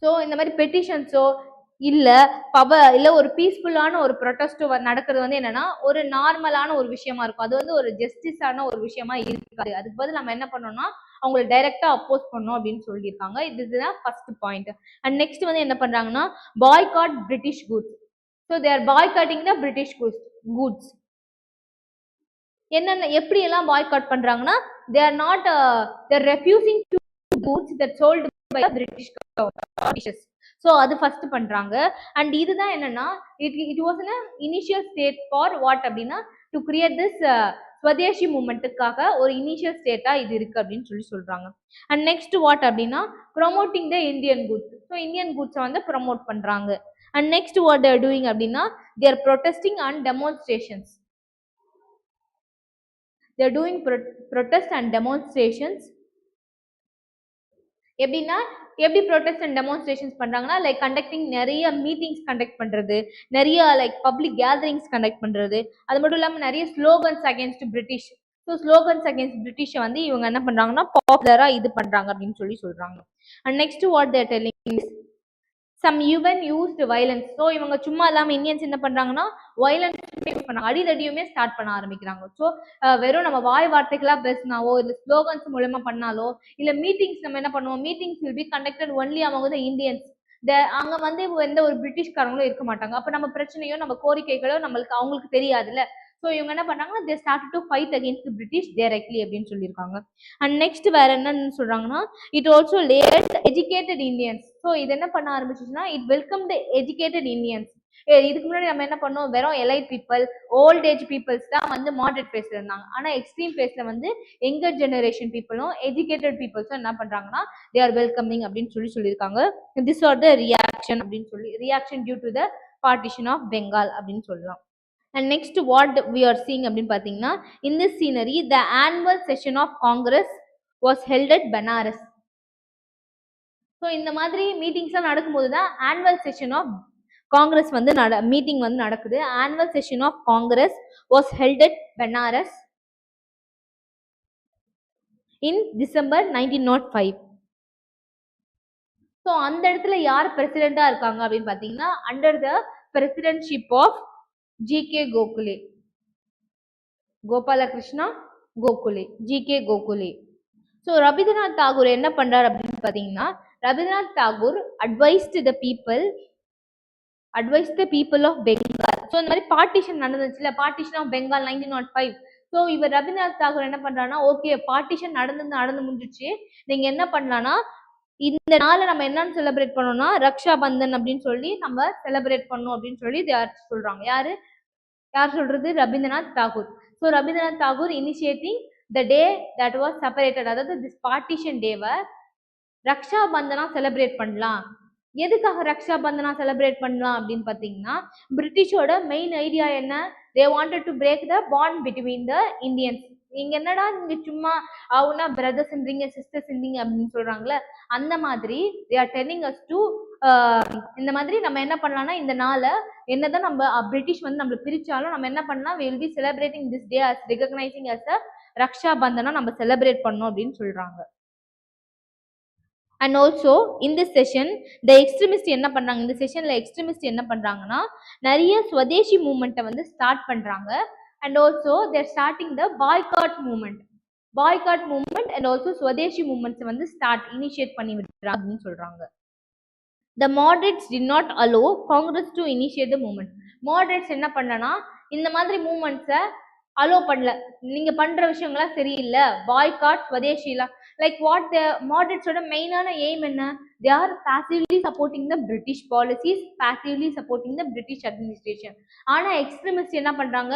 ஸோ இந்த மாதிரி பெட்டிஷன்ஸோ இல்ல இல்ல ஒரு பீஸ்ஃபுல்லான ஒரு ப்ரொட்டஸ்டோ நடக்கிறது வந்து என்னன்னா ஒரு நார்மலான ஒரு விஷயமா இருக்கும், அது வந்து ஒரு ஜஸ்டிஸான ஒரு விஷயமா இருக்காது. அதுக்கு பதில் நம்ம என்ன பண்ணோம்னா அவங்களை டைரக்டா அப்போஸ் பண்ணோம் அப்படின்னு சொல்லியிருக்காங்க. இதுதான் ஃபர்ஸ்ட் பாயிண்ட். அண்ட் நெக்ஸ்ட் வந்து என்ன பண்றாங்கன்னா boycott British goods. So they R boycotting the British goods. என்னென்ன எப்படி எல்லாம் பாய்காட் பண்றாங்கன்னா they are not they're refusing to goods that sold by the British government. So அது ஃபர்ஸ்ட் பண்றாங்க. அண்ட் இதுதான் என்னன்னா it was an initial state for what அப்படின்னா to create this swadeshi மூமெண்ட்டுக்காக ஒரு இனிஷியல் ஸ்டேட்டா இது இருக்கு அப்படின்னு சொல்றாங்க. அண்ட் நெக்ஸ்ட் வாட் அப்படின்னா promoting the Indian goods. So Indian குட்ஸை வந்து ப்ரொமோட் பண்றாங்க. And next what they're doing அப்படின்னா they're protesting and demonstrations. they're doing protest and demonstrations. எப்படின்னா எப்படி ப்ரொட்டஸ்ட் அண்ட் டெமான்ஸ்ட்ரேஷன்ஸ் பண்றாங்கன்னா லைக் கண்டக்டிங் நிறைய மீட்டிங்ஸ் கண்டக்ட் பண்றது, நிறைய லைக் பப்ளிக் கேதரிங்ஸ் கண்டக்ட் பண்றது, அது மட்டும் இல்லாமல் நிறைய slogans against British. So slogans against பிரிட்டிஷை வந்து இவங்க என்ன பண்றாங்கன்னா பாப்புலரா இது பண்றாங்க அப்படின்னு சொல்றாங்க. And next what they're telling some even used violence. So இவங்க சும்மா இல்லாமல் இந்தியன்ஸ் என்ன பண்றாங்கன்னா வயலன்ஸ் யூஸ் பண்ணாங்க, அடிதடியுமே ஸ்டார்ட் பண்ண ஆரம்பிக்கிறாங்க. ஸோ வெறும் நம்ம வாய் வார்த்தைகளா பேசினாவோ இல்லை ஸ்லோகன்ஸ் மூலமா பண்ணாலோ இல்லை மீட்டிங்ஸ் நம்ம என்ன பண்ணுவோம், meetings will be conducted only அவங்க த இந்தியன்ஸ். அங்க வந்து எந்த ஒரு பிரிட்டிஷ்காரங்களும் இருக்க மாட்டாங்க. அப்ப நம்ம பிரச்சனையோ நம்ம கோரிக்கைகளோ நம்மளுக்கு அவங்களுக்கு தெரியாதுல்ல. ஸோ இவங்க என்ன பண்ணாங்கன்னா they start to fight against British directly அப்படின்னு சொல்லியிருக்காங்க. அண்ட் நெக்ஸ்ட் வேற என்னன்னு சொல்றாங்கன்னா it also led educated Indians. So இது என்ன பண்ண ஆரம்பிச்சுன்னா it welcome the educated Indians. இதுக்கு முன்னாடி நம்ம என்ன பண்ணோம், வெறும் elite people old age peoples தான் வந்து மாடரேட் பேஸ்ல இருந்தாங்க. ஆனா எக்ஸ்ட்ரீம் பேஸ்ல வந்து எங்கர் ஜெனரேஷன் பீப்புளும் எஜுகேட்டட் பீப்புள்ஸும் என்ன பண்றாங்கன்னா தே ஆர் வெல்கமிங் அப்படின்னு சொல்லியிருக்காங்க. திஸ் ஆர் த ரியாக்ஷன் அப்படின்னு சொல்லி reaction due to the partition of Bengal அப்படின்னு சொல்லலாம். And next what we are seeing அப்படின்னு பார்த்தீங்கன்னா in this scenery the annual session of Congress was held at Banaras. So இந்த மாதிரி மீட்டிங்ஸ்லாம் நடக்கும்போது தான் ஆனுவல் செஷன் ஆஃப் காங்கிரஸ் வந்து மீட்டிங் வந்து நடக்குது. Annual session of Congress was held at Banaras in December 1905. So அந்த இடத்துல யார் பிரசிடென்டா இருக்காங்க அப்படின்னு பார்த்தீங்கன்னா under the presidentship of G K. Gokhale, Gopalakrishna Gokhale, G K. Gokhale. So Rabindranath Tagore என்ன பண்றாரு அப்படின்னு பார்த்தீங்கன்னா Rabindranath Tagore advised the people of Bengal. So இந்த மாதிரி பார்ட்டிஷன் நடந்துச்சுல, பார்ட்டிஷன் ஆஃப் பெங்கால் 1905. ஸோ இவர் ரவீந்திரநாத் தாகூர் என்ன பண்றாருன்னா ஓகே பார்ட்டிஷன் நடந்து முடிஞ்சிச்சு, நீங்க என்ன பண்ணலாம்னா இந்த நாளை நம்ம என்னன்னு செலிப்ரேட் பண்ணோம்னா ரக்ஷா பந்தன் அப்படின்னு சொல்லி நம்ம செலிப்ரேட் பண்ணோம் அப்படின்னு சொல்லி சொல்றாங்க. யார் சொல்றது, Rabindranath Tagore. So Rabindranath Tagore initiating the day that was separated, அதாவது திஸ் பார்ட்டிஷன் டேவை ரக்ஷா பந்தனா செலிப்ரேட் பண்ணலாம். எதுக்காக ரக்ஷா பந்தனா செலிப்ரேட் பண்ணலாம் அப்படின்னு பார்த்தீங்கன்னா பிரிட்டிஷோட மெயின் ஐடியா என்ன, they wanted to break the bond between the Indians. நீங்க என்னடா நீங்க சும்மா அவனா பிரதர்ஸ் இருந்தீங்க சிஸ்டர்ஸ் இருந்தீங்க அப்படின்னு சொல்றாங்களே, அந்த மாதிரி they are telling us to இந்த மாதிரி நம்ம என்ன பண்ணலாம்னா இந்த நாளை என்னதான் நம்ம பிரிட்டிஷ் வந்து நம்மள பிரிச்சாலும் நம்ம என்ன பண்ணலாம், we will be celebrating this day as recognizing as a Raksha bandana நம்ம செலிப்ரேட் பண்ணோம் அப்படின்னு சொல்றாங்க. அண்ட் ஆல்சோ இந்த செஷன் த எக்ஸ்ட்ரீமிஸ்ட் என்ன பண்றாங்க, இந்த செஷன்ல எக்ஸ்ட்ரீமிஸ்ட் என்ன பண்றாங்கன்னா நிறைய ஸ்வதேசி மூவ்மெண்ட்டை வந்து ஸ்டார்ட் பண்றாங்க. And also there starting the boycott movement and also Swadeshi மூவ்மெண்ட்ஸை வந்து இனிஷியேட் பண்ணி விடுறாங்க அப்படின்னு சொல்றாங்க. The moderates did not allow Congress to initiate the movement. Moderates என்ன பண்ணனா இந்த மாதிரி மூவ்மெண்ட்ஸை அலோ பண்ணல, நீங்க பண்ற விஷயங்கள்லாம் சரியில்லை, பாய்காட் ஸ்வதேஷிலா. லைக் வாட் த மாடரேட்ஸோட மெயினான எய்ம் என்ன? They are passively supporting the British policies, passively supporting the British administration. ஆனா எக்ஸ்ட்ரீமிஸ்ட் என்ன பண்றாங்க?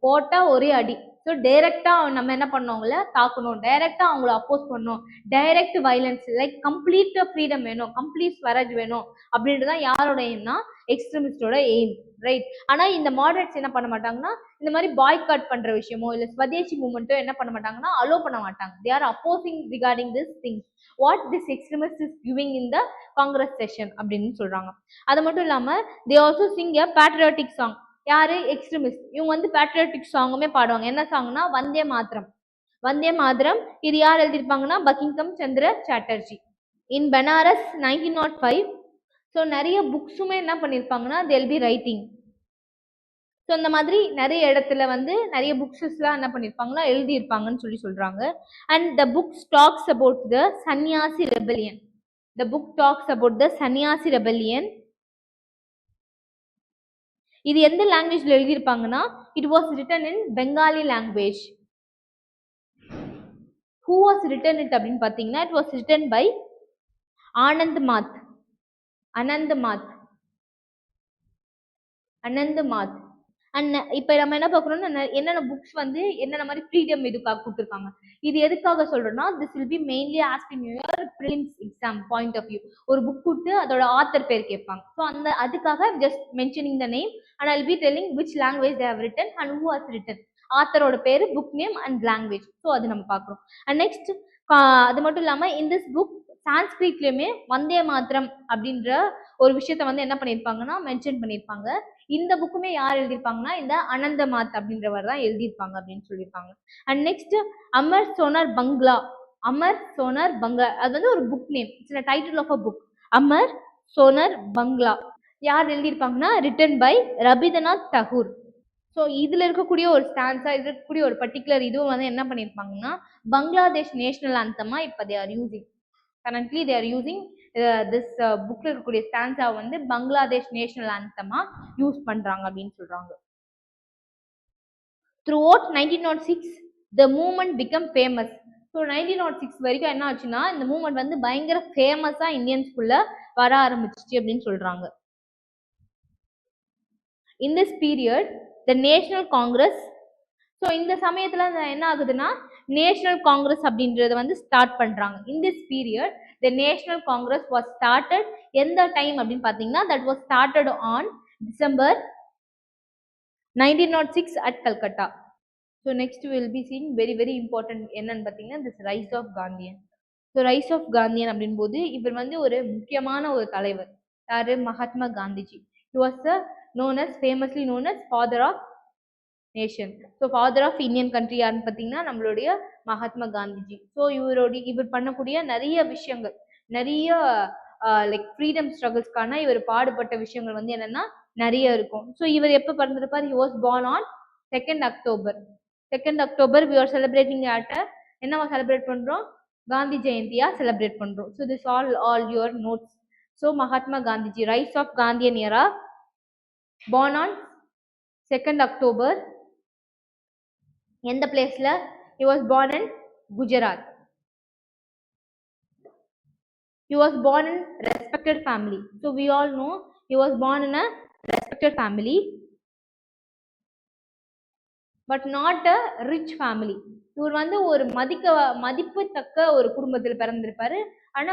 போட்டா ஒரே அடி. ஸோ டைரக்டா நம்ம என்ன பண்ணவங்கள தாக்கணும், டைரக்டா அவங்கள அப்போஸ் பண்ணணும், direct violence, like complete freedom வேணும், கம்ப்ளீட் ஸ்வராஜ் வேணும் அப்படின்றதான் யாரோட எய்ம்னா எக்ஸ்ட்ரீமிஸ்டோட எய்ம், ரைட்? ஆனா இந்த மாடரேட்ஸ் என்ன பண்ண மாட்டாங்கன்னா இந்த மாதிரி பாய்காட் பண்ற விஷயமோ இல்ல ஸ்வதேசி மூவ்மெண்ட்டோ என்ன பண்ண மாட்டாங்கன்னா அலோ பண்ண மாட்டாங்க. They are opposing regarding this things what this extremist is giving in the Congress session அப்படின்னு சொல்றாங்க. அது மட்டும் இல்லாம they also Singh a patriotic song. யாரு? எக்ஸ்ட்ரீமிஸ்ட். இவங்க வந்து பேட்ரியாட்டிக் சாங்குமே பாடுவாங்க. என்ன சாங்னா வந்தே மாதரம். வந்தே மாதரம் இது யார் எழுதியிருப்பாங்கன்னா பங்கிங்கம் சந்திர சாட்டர்ஜி. இன் பனாரஸ் 1905. ஸோ நிறைய புக்ஸுமே என்ன பண்ணியிருப்பாங்கன்னா they'll be ரைட்டிங். ஸோ இந்த மாதிரி நிறைய இடத்துல வந்து நிறைய புக்ஸஸ்லாம் என்ன பண்ணியிருப்பாங்கன்னா எழுதியிருப்பாங்கன்னு சொல்றாங்க. And the books talks about the Sannyasi rebellion. The book talks about the Sannyasi rebellion. இது எந்த லாங்குவேஜ்ல எழுதியிருப்பாங்கன்னா it was written in Bengali language. Who was written it அப்படின்னு பார்த்தீங்கன்னா it was written by Anand Math. Anand Math. And இப்போ நம்ம என்ன பார்க்கணும்னா என்னென்ன புக்ஸ் வந்து என்னென்ன மாதிரி ஃப்ரீடம் இதுக்காக கொடுத்துருக்காங்க. இது எதுக்காக சொல்றோம்னா this will be mainly asking your prelims exam point of view. ஒரு புக் கொடுத்து அதோட ஆத்தர் பேர் கேட்பாங்க. ஸோ அதுக்காக just mentioning the name and I will be telling which language they have written and who has written. ஆத்தரோட பேரு, book name and language. So அது நம்ம பார்க்குறோம். அண்ட் நெக்ஸ்ட் அது மட்டும் இல்லாமல் இன் திஸ் புக் சான்ஸ்கிரிட்லயுமே வந்தே மாத்திரம் அப்படின்ற ஒரு விஷயத்த வந்து என்ன பண்ணியிருப்பாங்கன்னா மென்ஷன் பண்ணியிருப்பாங்க. இந்த புக்குமே யார் எழுதியிருப்பாங்கன்னா இந்த அனந்த மாத் அப்படின்றவர் தான் எழுதியிருப்பாங்க அப்படின்னு சொல்லியிருப்பாங்க. அண்ட் நெக்ஸ்ட் அமர் சோனர் பங்களா. அமர் சோனர் பங்களா அது வந்து ஒரு book name, it's title of a book. Amar Sonar Bangla யார் எழுதியிருப்பாங்கன்னா written by Rabindranath Tagore. So இதுல இருக்கக்கூடிய ஒரு ஸ்டான்ஸா இருக்கக்கூடிய ஒரு பர்டிகுலர் இதுவும் வந்து என்ன பண்ணியிருப்பாங்கன்னா பங்களாதேஷ் நேஷனல் ஆந்தமா இப்போ they are using. Currently they are using this புக்ல இருக்கக்கூடிய ஸ்டான்ஸா வந்து பங்களாதேஷ் நேஷனல் ஆந்தமா யூஸ் பண்றாங்க அப்படின்னு சொல்றாங்க. Throughout 1906 the movement became famous. So 1906 வரைக்கும் என்ன ஆச்சுன்னா இந்த மூவ்மெண்ட் வந்து பயங்கர ஃபேமஸா இந்தியன்ஸ்குள்ள வர ஆரம்பிச்சிச்சு அப்படின்னு சொல்றாங்க. In this period the national congress. So இந்த சமயத்துல என்ன ஆகுதுன்னா நேஷனல் காங்கிரஸ் அப்படின்றத வந்து ஸ்டார்ட் பண்றாங்க. In this period the national Congress was started. எந்த டைம் அப்படின்னு பார்த்தீங்கன்னா that was started on December 1906 at Calcutta. So next will be seen very important என்னன்னு பார்த்தீங்கன்னா this rise of Gandhian. So rise of Gandhian அப்படின் போது இவர் வந்து ஒரு முக்கியமான ஒரு தலைவர். யாரு? Mahatma Gandhiji. He was famously known as father of nation. So father of Indian country யாருன்னு பார்த்தீங்கன்னா நம்மளுடைய மகாத்மா காந்திஜி. ஸோ இவர் பண்ணக்கூடிய நிறைய விஷயங்கள், நிறைய லைக் ஃப்ரீடம் ஸ்ட்ரகிள்ஸ்க்கான இவர் பாடுபட்ட விஷயங்கள் வந்து என்னன்னா நிறைய இருக்கும். ஸோ இவர் எப்போ பிறந்திருப்பார்? He was born on 2nd October. 2nd October we are celebrating at என்னவா செலிப்ரேட் பண்றோம்? காந்தி ஜெயந்தியா செலிப்ரேட் பண்றோம். So this all your notes. So Mahatma Gandhiji rise of Gandhian era, born on 2nd October. எந்த பிளேஸ்ல? he was born in Gujarat. he was born in respected family. So we all know he was born in a respected family but not a rich family. இவர் வந்து ஒரு மதிப்புத்தக்க ஒரு குடும்பத்தில் பிறந்திருப்பாரு. ஆனா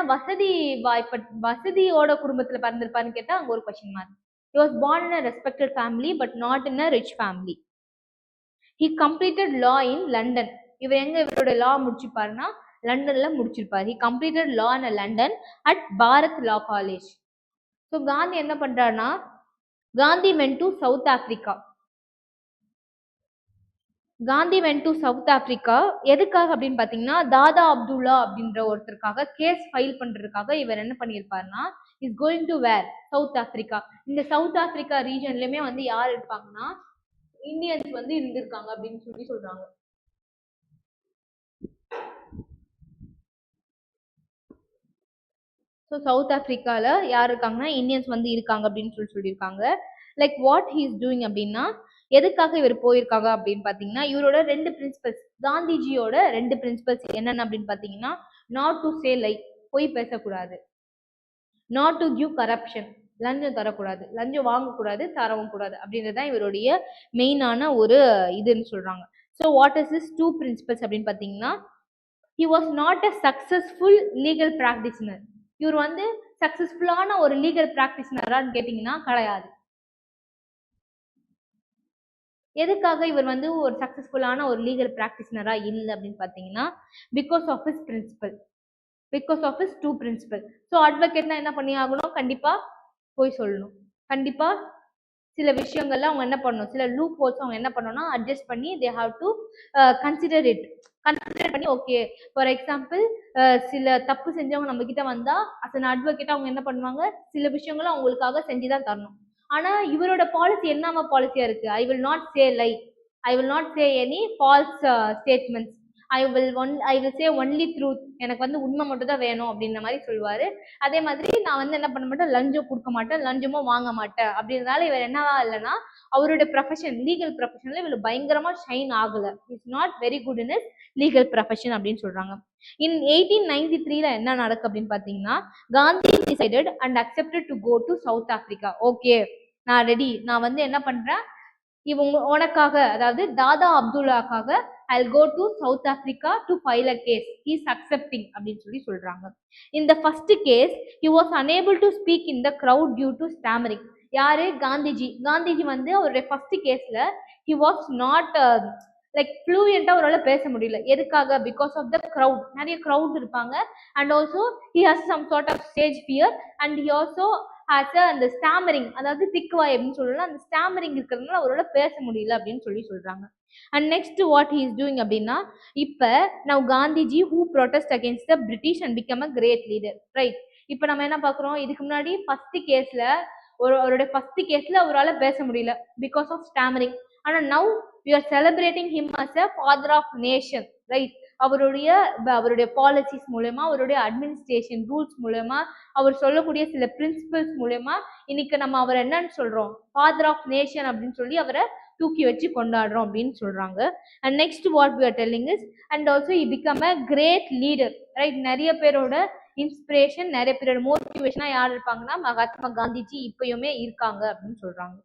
வசதியோட குடும்பத்துல பிறந்திருப்பாருன்னு கேட்டா அங்க ஒரு question mark. he was born in a respected family but not in a rich family. he completed law in London. இவர் எங்க இவரோட லா முடிச்சிருப்பாருன்னா லண்டன்ல முடிச்சிருப்பாரு. he completed law in London at Bharat Law College. So Gandhi என்ன பண்றாருன்னா Gandhi went to South Africa. Gandhi went to South Africa எதுக்காக அப்படின்னு பார்த்தீங்கன்னா தாதா அப்துல்லா அப்படின்ற ஒருத்தருக்காக கேஸ் ஃபைல் பண்றதுக்காக இவர் என்ன பண்ணியிருப்பாருன்னா is going to where South Africa. இந்த சவுத் ஆப்பிரிக்கா ரீஜன்லயுமே வந்து யார் இருப்பாங்கன்னா இந்தியன்ஸ் வந்து இருந்திருக்காங்க அப்படின்னு சொல்றாங்க. ஸோ சவுத் ஆப்பிரிக்கால யார் இருக்காங்கன்னா இந்தியன்ஸ் வந்து இருக்காங்க அப்படின்னு சொல்லியிருக்காங்க. Like what he is doing அப்படின்னா எதுக்காக இவர் போயிருக்காங்க அப்படின்னு பாத்தீங்கன்னா இவரோட 2 பிரின்சிபல்ஸ், காந்திஜியோட 2 பிரின்சிபல்ஸ் என்னென்ன அப்படின்னு பாத்தீங்கன்னா, நாட் டு சே லைக், பொய் பேசக்கூடாது, நாட் டு கிவ் கரப்ஷன், லஞ்சம் தரக்கூடாது, லஞ்சம் வாங்கக்கூடாது, தரவும் கூடாது அப்படின்றதான் இவருடைய மெயினான ஒரு இதுன்னு சொல்றாங்க. So what is this 2 principles அப்படின்னு பாத்தீங்கன்னா, he was not a successful legal practitioner. இவர் வந்து சக்சஸ்ஃபுல்லான ஒரு லீகல் பிராக்டிஷனரான்னு கேட்டீங்கன்னா கிடையாது. எதுக்காக இவர் வந்து ஒரு சக்சஸ்ஃபுல்லான ஒரு லீகல் பிராக்டிஷனரா இல்லை அப்படின்னு பார்த்தீங்கன்னா, because of his principal, because of his 2 principal. So அட்வொகேட்னா என்ன பண்ணி ஆகணும், கண்டிப்பா போய் சொல்லணும், கண்டிப்பா சில விஷயங்கள்ல அவங்க என்ன பண்ணணும், சில லூப் ஹோல்ஸ் அவங்க என்ன பண்ணணும்னா அட்ஜஸ்ட் பண்ணி தே ஹாவ் டு கன்சிடர் பண்ணி ஓகே. ஃபார் எக்ஸாம்பிள் சில தப்பு செஞ்சவங்க நம்ம கிட்ட வந்தா அஸ் அன் அட்வொகேட் அவங்க என்ன பண்ணுவாங்க, சில விஷயங்களை அவங்களுக்காக செஞ்சுதான் தரணும். ஆனா இவரோட பாலிசி என்னமா பாலிசியா இருக்கு, I will not say lie, I will not say any false statements, I will say only truth, எனக்கு வந்து உண்மை மட்டும் தான் வேணும் அப்படின்ற மாதிரி சொல்லுவாரு. அதே மாதிரி நான் வந்து என்ன பண்ண மாட்டேன், லஞ்சம் கொடுக்க மாட்டேன், லஞ்சமும் வாங்க மாட்டேன் அப்படின்றதால இவர் என்னவா இல்லைன்னா அவருடைய ப்ரொஃபஷன், லீகல் ப்ரொஃபஷன்ல இவர் பயங்கரமா ஷைன் ஆகல, is not very good in is legal profession அப்படின்னு சொல்றாங்க. இன் 1893 என்ன நடக்கு அப்படின்னு பாத்தீங்கன்னா, Gandhi decided and accepted to go to South Africa. Okay நான் ரெடி, நான் வந்து என்ன பண்றேன், இவங்க உனக்காக, அதாவது தாதா அப்துல்லாக்காக I'll go to South Africa to file a case. He is accepting அப்படின்னு சொல்லி சொல்றாங்க. In the first case, he was unable to speak in the crowd due to stammering. யாரு, காந்திஜி. காந்திஜி வந்து அவருடைய ஃபர்ஸ்ட் கேஸ்ல he was not லைக் ஃப்ளூயண்டா அவரால் பேச முடியல. எதுக்காக, பிகாஸ் ஆஃப் த க்ரௌட், நிறைய க்ரௌட் இருப்பாங்க. And also he has some sort of stage fear and he also has அந்த ஸ்டாமரிங், அதாவது திக்குவாய் அப்படின்னு சொல்லலாம், அந்த ஸ்டாமரிங் இருக்கிறதுனால அவரோட பேச முடியல அப்படின்னு சொல்லி சொல்றாங்க. And next what he is doing அப்படின்னா, இப்போ now Gandhiji who protest against the British and become a great leader, right. இப்போ நம்ம என்ன பார்க்குறோம், இதுக்கு முன்னாடி ஃபர்ஸ்ட் கேஸ்ல அவருடைய ஃபர்ஸ்ட் கேஸ்ல அவரால் பேச முடியல பிகாஸ் ஆஃப் ஸ்டாமரிங். ஆனால் now we are celebrating him as a father of nation, right. அவருடைய பாலிசிஸ் மூலமா, அவருடைய அட்மினிஸ்ட்ரேஷன் ரூல்ஸ் மூலமா, அவர் சொல்லக்கூடிய சில பிரின்சிபல்ஸ் மூலமா இன்னைக்கு நம்ம அவர் என்னன்னு சொல்றோம், ஃபாதர் ஆஃப் நேஷன் அப்படின்னு சொல்லி அவரை தூக்கி வச்சு கொண்டாடுறோம் அப்படின்னு சொல்றாங்க. And next what we are telling is and also he become a great leader, right. நிறைய பேரோட இன்ஸ்பிரேஷன், நிறைய பேரோட மோட்டிவேஷனா யார் இருப்பாங்கன்னா மகாத்மா காந்திஜி இப்பயுமே இருக்காங்க அப்படின்னு சொல்றாங்க.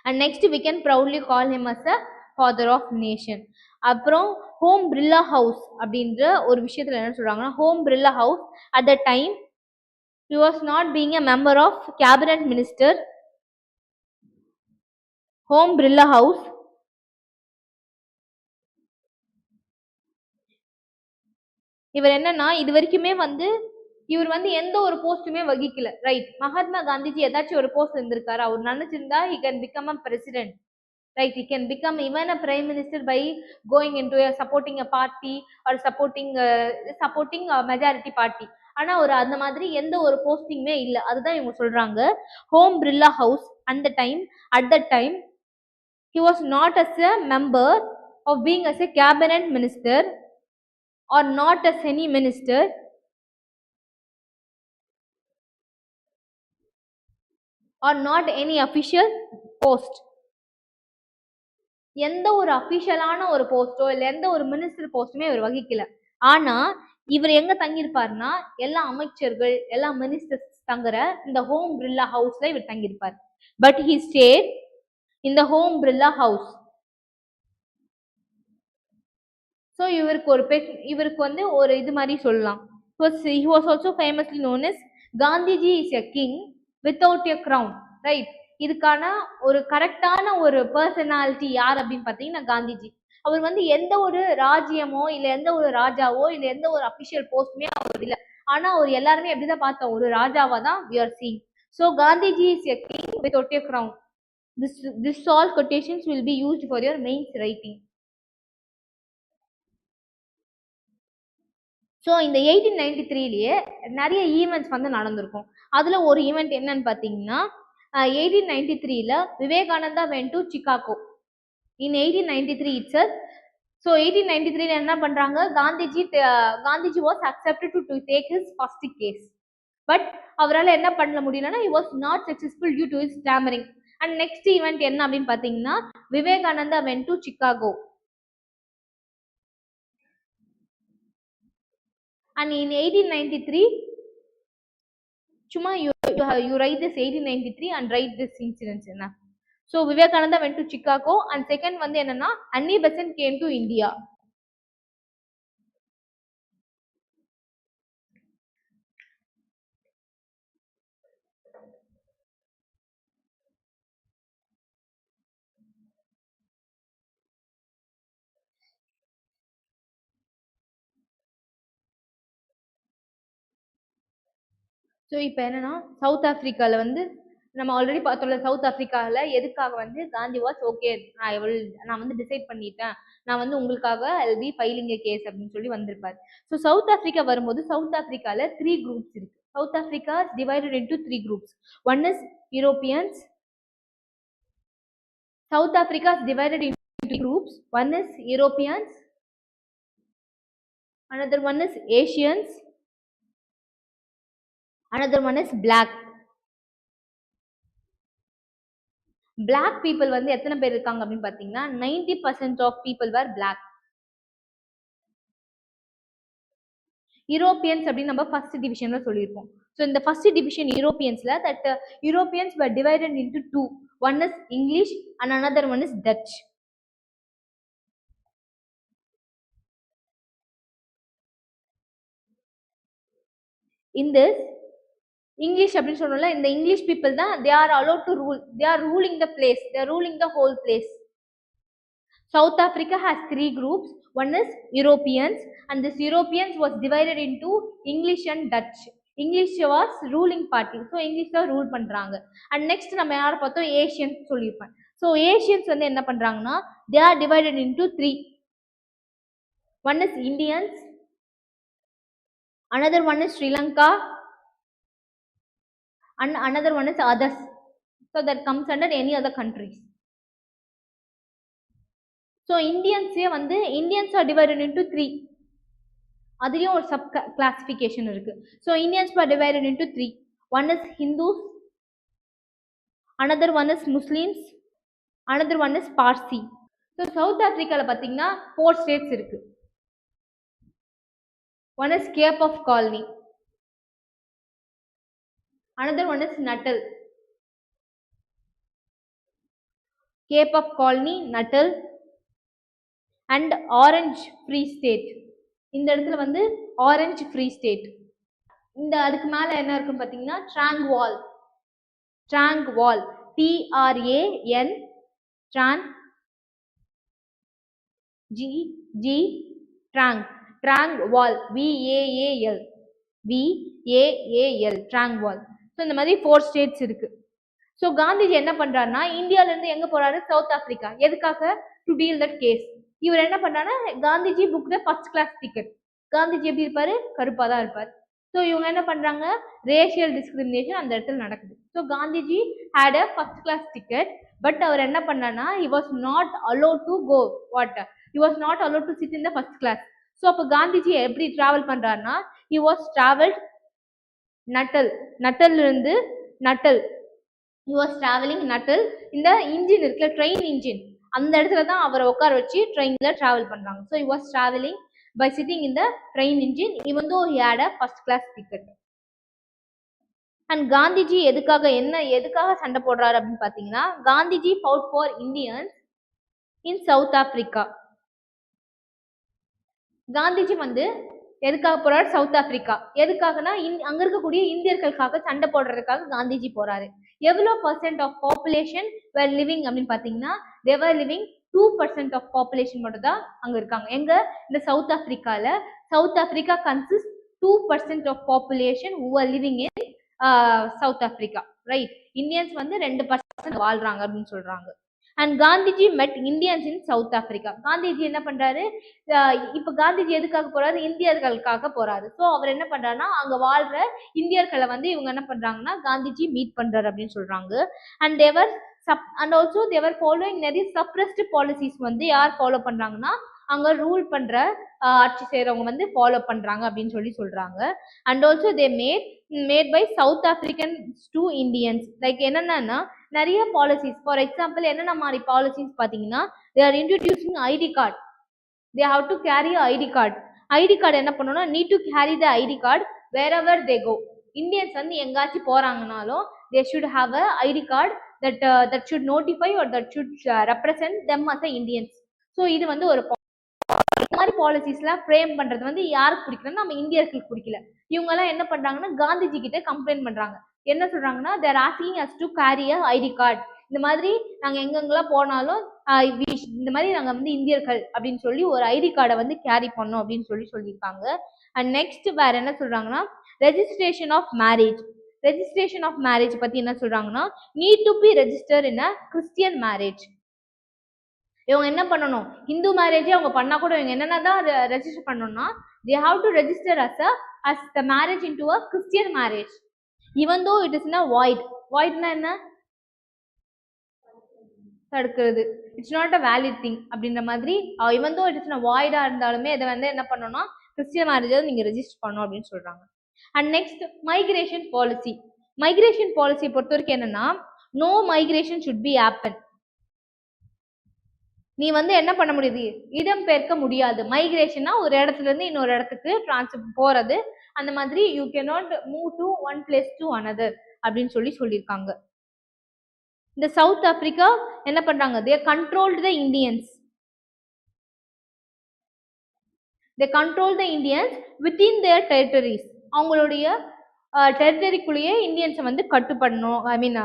And next we can proudly call him as a father of nation. அப்புறம் ஹோம் பிர்லா ஹவுஸ் அப்படின்ற ஒரு விஷயத்துல என்ன சொல்றாங்கன்னா, home Birla house at the time he was not being a member of cabinet minister. Home Birla house இவர் என்னன்னா இது வரைக்குமே வந்து இவர் வந்து எந்த ஒரு போஸ்ட்டுமே வகிக்கல, ரைட். மகாத்மா காந்திஜி ஏதாச்சும் ஒரு போஸ்ட் இருந்திருக்காரு, அவர் நினைச்சிருந்தா he can become a president, right. He can become even a prime minister by going into supporting a party or supporting a majority party. ஆனா ஒரு அந்த மாதிரி எந்த ஒரு போஸ்டிங்குமே இல்லை. அதுதான் இவங்க சொல்றாங்க home Birla house at the time he was not as a member of being as a cabinet minister or not as any minister or not any official post. எந்த ஒரு அபிஷியலான ஒரு போஸ்டோ இல்லை எந்த ஒரு மினிஸ்டர் போஸ்ட்டுமே இவர் வகிக்கல. ஆனா இவர் எங்க தங்கியிருப்பாருன்னா, எல்லா அமைச்சர்கள் எல்லா மினிஸ்டர்ஸ் தங்குற இந்த ஹோம் பிர்லா ஹவுஸ்ல இவர் தங்கியிருப்பார். But he stayed in the home Birla house. So இவருக்கு வந்து ஒரு இது மாதிரி சொல்லலாம். He was also famously known as Gandhiji is a king without a crown, right. இதுக்கான ஒரு கரெக்டான ஒரு பர்சனாலிட்டி யார் அப்படின்னு பார்த்தீங்கன்னா காந்திஜி. அவர் வந்து எந்த ஒரு ராஜ்யமோ இல்லை எந்த ஒரு ராஜாவோ இல்லை எந்த ஒரு அபிஷியல் போஸ்ட்டுமே அவர் இல்லை. ஆனா அவர் எல்லாருமே எப்படிதான் பார்த்தோம், ஒரு ராஜாவா தான் we are seeing. So Gandhiji is a king without a crown. This all quotations will be used for your mains writing. So இந்த 1893லயே நிறைய ஈவெண்ட்ஸ் வந்து நடந்திருக்கும். அதுல ஒரு ஈவெண்ட் என்னன்னு பார்த்தீங்கன்னா, 1893ல Vivekananda went to Chicago in 1893 itself. So 1893ல என்ன பண்றாங்க, Gandhiji was accepted to take his first case. But அவரால் என்ன பண்ண முடியலன்னா he was not successful due to his stammering. And next event என்ன அப்படின்னு பார்த்தீங்கன்னா, Vivekananda went to Chicago. And in 1893, Chuma, you write this 1893 and write this incident. So Vivekananda went to Chicago, and second வந்து என்னன்னா Annie Besant came to India. So இப்போ என்னன்னா south ஆப்பிரிக்கால வந்து நம்ம ஆல்ரெடி பார்த்தோம்ல, சவுத் ஆப்பிரிக்கால எதுக்காக வந்து காந்தி வாஸ் ஓகே, நான் வந்து டிசைட் பண்ணிட்டேன், நான் வந்து உங்களுக்காக I'll be filing a case அப்படின்னு சொல்லி வந்திருப்பாரு. ஸோ சவுத் ஆப்பிரிக்கா வரும்போது சவுத் ஆப்பிரிக்கால 3 குரூப்ஸ் இருக்கு. South Africa divided into 3 groups. One is Europeans. South Africa is divided into groups. One is Europeans, another one is Asians, another one is black. Black people வந்து எத்தனை பேர் இருக்காங்க அப்படின்னு பார்த்தீங்கன்னா 90% of people were black. Europeans அப்படின்னு நம்ம first டிவிஷன்ல சொல்லியிருப்போம். ஸோ இந்த ஃபர்ஸ்ட் டிவிஷன் யூரோப்பியன்ஸ்ல that Europeans were divided into 2. One is English and another one is Dutch. In this English அப்படின்னு சொன்னோம்ல, இந்த இங்கிலீஷ் பீப்புள் தான் they are allowed to rule. They are ruling the place. They are ruling the whole place. South Africa has 3 groups. One is Europeans, and this Europeans was divided into English and Dutch. English was ruling party. So English தான் rule பண்றாங்க. And next நம்ம யாரை பார்த்தோம், Asians சொல்லியிருப்பேன். So Asians வந்து என்ன பண்றாங்கன்னா they are divided into 3. One is Indians, another one is Sri Lanka, and another one is others. So that comes under any other countries. So Indians வந்து Indians are divided into 3. அதுலயும் ஒரு sub classification இருக்கு. So Indians are divided into 3. One is Hindus, another one is Muslims, another one is Parsi. So South Africaல பாத்தீங்கன்னா 4 states இருக்கு. One is Cape of Colony, another one is Natal. Cape of Colony, Natal and Orange Free State. இந்த இடத்துல வந்து Orange Free State. இந்த அதுக்கு மேல என்ன இருக்குன்னு பாத்தீங்கன்னா Transvaal. Transvaal, TRAN, Transvaal, VAAL, Transvaal. So இந்த மாதிரி 4 ஸ்டேட்ஸ் இருக்கு. ஸோ காந்திஜி என்ன பண்றாருன்னா இந்தியால இருந்து எங்க போறாரு, சவுத் ஆப்பிரிக்கா. எதுக்காக? To deal that case. இவர் என்ன பண்றாருன்னா Gandhiji book the first class ticket. Gandhiji எப்படி இருப்பாரு, கருப்பா தான் இருப்பார். ஸோ இவங்க என்ன பண்றாங்க, ரேஷியல் டிஸ்கிரிமினேஷன் அந்த இடத்துல நடக்குது. So Gandhiji had a first class ticket. But அவர் என்ன பண்ணார்னா he was not allowed to go what he was not allowed to sit in the first class. So அப்போ காந்திஜி எப்படி டிராவல் பண்றாருன்னா he was traveled நட்டல்ல இருந்து he was traveling நட்டல். இந்த engine இருக்குல்ல, train engine, அந்த இடத்துல தான் அவரை உட்கார வச்சு ட்ரெயின்ல டிராவல் பண்றாங்க. So he was traveling by sitting in the train engine even though he had a first class ticket. And Gandhiji எதுக்காக சண்டை போடுறாரு அப்படின்னு பாத்தீங்கன்னா Gandhiji fought for Indians in South Africa. Gandhiji வந்து எதுக்காக போறாரு, சவுத் ஆப்பிரிக்கா. எதுக்காகனா அங்க இருக்கக்கூடிய இந்தியர்களுக்காக சண்டை போடுறதுக்காக காந்திஜி போறாரு. எவ்வளவு % ஆஃப் பாப்புலேஷன் were living அப்படின்னு பாத்தீங்கன்னா they were living 2% of population மட்டும் தான் அங்க இருக்காங்க. எங்க, இந்த சவுத் ஆப்பிரிக்கால. South Africa consist 2% of population who are living in South Africa, right. Indians வந்து 2% வாழ்றாங்க அப்படின்னு சொல்றாங்க. And Gandhiji met Indians in South Africa. Gandhiji என்ன பண்றாரு, இப்ப காந்திஜி எதுக்காக போறாரு, இந்தியர்களுக்காக போறாரு. ஸோ அவர் என்ன பண்றாருன்னா அங்க வாழ்ற இந்தியர்களை வந்து இவங்க என்ன பண்றாங்கன்னா காந்திஜி மீட் பண்றாரு அப்படின்னு சொல்றாங்க. And they were and also they were following நிறைய சப்ரெஸ்ட் பாலிசிஸ் வந்து யார் ஃபாலோ பண்றாங்கன்னா அங்க ரூல் பண்ற ஆட்சி செய்யறவங்க வந்து ஃபாலோ பண்றாங்க அப்படின்னு சொல்றாங்க. And also they made by South Africans to Indians. Like என்னன்னா நிறைய பாலிசிஸ். ஃபார் எக்ஸாம்பிள் என்னென்ன மாதிரி பாலிசிஸ் பார்த்தீங்கன்னா, they are introducing ID card. They have to carry ID card. ID card என்ன பண்ணணும்னா, need to carry the ID card wherever they go. Indians வந்து எங்காச்சும் போறாங்கனாலும் they should have a ID card that should notify or that should represent them as a Indians. So இது வந்து ஒரு இந்த மாதிரி பாலிசிஸ்லாம் ஃப்ரேம் பண்றது வந்து யாருக்கு பிடிக்கல, நம்ம இந்தியர்களுக்கு பிடிக்கல. இவங்க எல்லாம் என்ன பண்றாங்கன்னா, காந்திஜி கிட்ட கம்ப்ளைண்ட் பண்றாங்க. என்ன சொல்றாங்கன்னா, they're asking us to carry a ID card. இந்த மாதிரி நாங்க எங்கெங்கெல்லாம் போனாலும் இந்த மாதிரி நாங்க வந்து இந்தியர்கள் அப்படின்னு சொல்லி ஒரு ஐடி கார்டை வந்து கேரி பண்ணோம் அப்படின்னு சொல்லியிருக்காங்க. அண்ட் நெக்ஸ்ட் வேற என்ன சொல்றாங்கன்னா, registration of marriage. Registration of marriage பத்தி என்ன சொல்றாங்கன்னா, need to be register in a Christian marriage. இவங்க என்ன பண்ணணும், இந்து மேரேஜே அவங்க பண்ணா கூட இவங்க என்னென்னதான் ரெஜிஸ்டர் பண்ணணும்னா, they have to register as the marriage into a Christian marriage, even though it is in a void. voidனா என்ன, தடுக்கிறது. It's not a valid thing அப்படின்ற மாதிரி. even though it is in a void இருந்தாலுமே இதை வந்து என்ன பண்ணணும்னா, கிறிஸ்டியன் மேரேஜை நீங்க ரெஜிஸ்டர் பண்ணணும் அப்படின்னு சொல்றாங்க. And next migration policy. Migration policy பொறுத்த வரைக்கும் என்னன்னா, no migration should be happen. நீ வந்து என்ன பண்ண முடியுது, இடம் பெயர்க்க முடியாது. மைக்ரேஷன்னா ஒரு இடத்துல இருந்து இன்னொரு இடத்துக்கு டிரான்ஸ்ஃபர் போறது. அந்த மாதிரி you cannot move to one place to another அப்படின்னு சொல்லியிருக்காங்க. இந்த சவுத் ஆப்பிரிக்கா என்ன பண்றாங்க, they controlled the Indians. they controlled the Indians within their territories. அவங்களுடைய டெரிட்டரிக்குள்ளேயே இந்தியன்ஸை வந்து கட்டுப்படணும், ஐ மீன்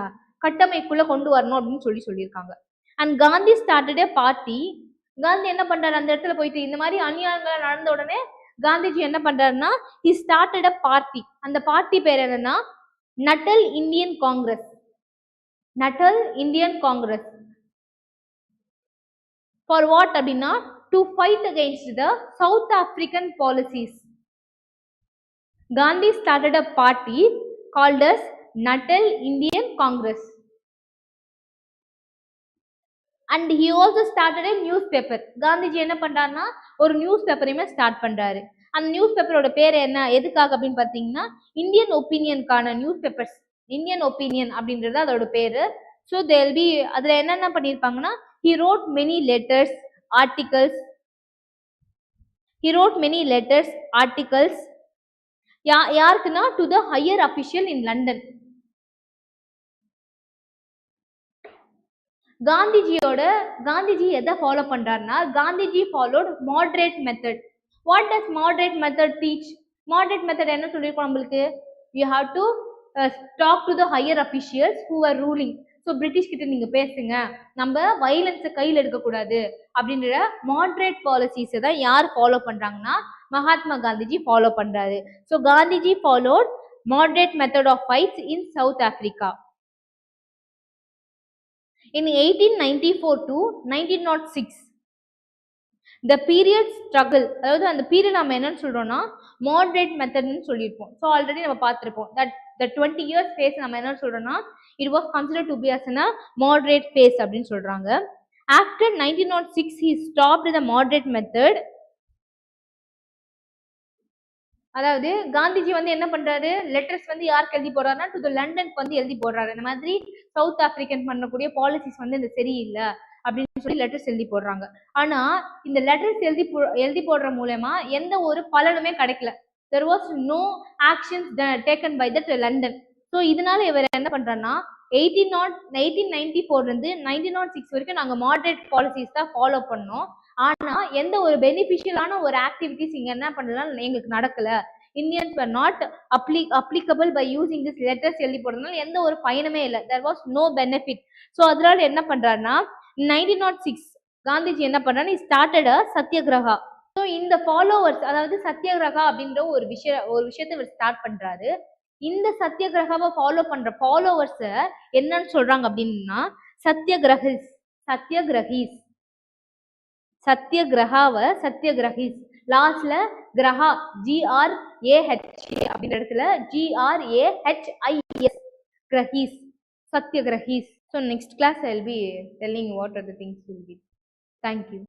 கட்டமைக்குள்ள கொண்டு வரணும் அப்படின்னு சொல்லியிருக்காங்க. And Gandhi started a party. Gandhi என்ன பண்றாரு, அந்த இடத்துல போயிட்டு இந்த மாதிரி அநியாயங்கள் நடந்த உடனே காந்திஜி என்ன பண்றாருன்னா, he started a party. அந்த பார்ட்டி பேர் என்னன்னா, Natal Indian Congress. Natal Indian Congress. For what அப்படின்னா, to fight against the South African policies. Gandhi started a party called as Natal Indian Congress. And he also started a news paper. Gandhiji என்ன பண்றாருன்னா, ஒரு news பேப்பரையுமே start பண்றாரு. அந்த news பேப்பரோட பேர் என்ன, எதுக்காக அப்படின்னு பார்த்தீங்கன்னா, இந்தியன் ஒப்பீனியனுக்கான நியூஸ் பேப்பர்ஸ். இந்தியன் ஒப்பீனியன் அப்படின்றது அதோட பேரு. ஸோ தேல் பி அதுல என்னென்ன பண்ணியிருப்பாங்கன்னா, he wrote many letters, articles. he wrote many letters, articles. யாருக்குன்னா, to the higher official in London. Gandhiji எதை ஃபாலோ பண்றாருன்னா, Gandhiji followed moderate method. What does moderate method teach? Moderate method என்ன சொல்லியிருக்கோம் நம்மளுக்கு, you have to talk to the higher officials who are ruling. So British கிட்ட நீங்க பேசுங்க, நம்ம வயலன்ஸை கையில் எடுக்கக்கூடாது அப்படின்ற மாடரேட் பாலிசிஸை தான் யார் ஃபாலோ பண்றாங்கன்னா, மகாத்மா காந்திஜி ஃபாலோ பண்றாரு. So Gandhiji followed moderate method of fights in South Africa. In 1894 to 1906, the period struggle, அதாவது அந்த பீரியட் நம்ம என்னன்னு சொல்றோம்னா மாடரேட் மெத்தட்னு சொல்லியிருப்போம். ஸோ ஆல்ரெடி நம்ம பார்த்துருப்போம் தட் the 20 years phase நம்ம என்ன சொல்றோம்னா, it was considered to be as a moderate phase அப்படின்னு சொல்றாங்க. After 1906 he stopped the moderate method. அதாவது காந்திஜி வந்து என்ன பண்றாரு, லெட்டர்ஸ் வந்து யாருக்கு எழுதி போடுறாருன்னா, டு த லண்டனுக்கு வந்து எழுதி போடுறாரு. இந்த மாதிரி சவுத் ஆப்பிரிக்கன் பண்ணக்கூடிய பாலிசிஸ் வந்து இந்த சரியில்லை அப்படின்னு சொல்லி லெட்டர்ஸ் எழுதி போடுறாங்க. ஆனா இந்த லெட்டர்ஸ் எழுதி போடுற மூலமா எந்த ஒரு பலனுமே கிடைக்கல. there was no actions taken by that London. So இதனால இவர் என்ன பண்றாருன்னா, 1894 இருந்து 1906 வரைக்கும் நாங்க மாடரேட் பாலிசிஸ் தான் ஃபாலோ பண்ணோம். ஆனா எந்த ஒரு பெனிஃபிஷியலான ஒரு ஆக்டிவிட்டிஸ் இங்க என்ன பண்ணலாம் எங்களுக்கு நடக்கல. Indians were not applicable by using this letters எழுதி போடுறதுனால எந்த ஒரு பயனுமே இல்லை. there was no benefit. So அதனால என்ன பண்றாருன்னா, 1906 காந்திஜி என்ன பண்றாரு, ஸ்டார்டட் அ சத்தியகிரகா. ஸோ இந்த ஃபாலோவர்ஸ், அதாவது சத்தியகிரகா அப்படின்ற ஒரு விஷயத்தை இவர் ஸ்டார்ட் பண்றாரு. இந்த சத்தியகிரகாவை ஃபாலோ பண்ற ஃபாலோவர்ஸ என்னன்னு சொல்றாங்க அப்படின்னா, சத்தியகிரகிஸ். லாஸ்ட்ல கிரகா GRAH அப்படின்ற இடத்துல GRAHIS, கிரகிஸ், சத்தியகிரகிஸ். So next class I will be telling what are the things will be. Thank you.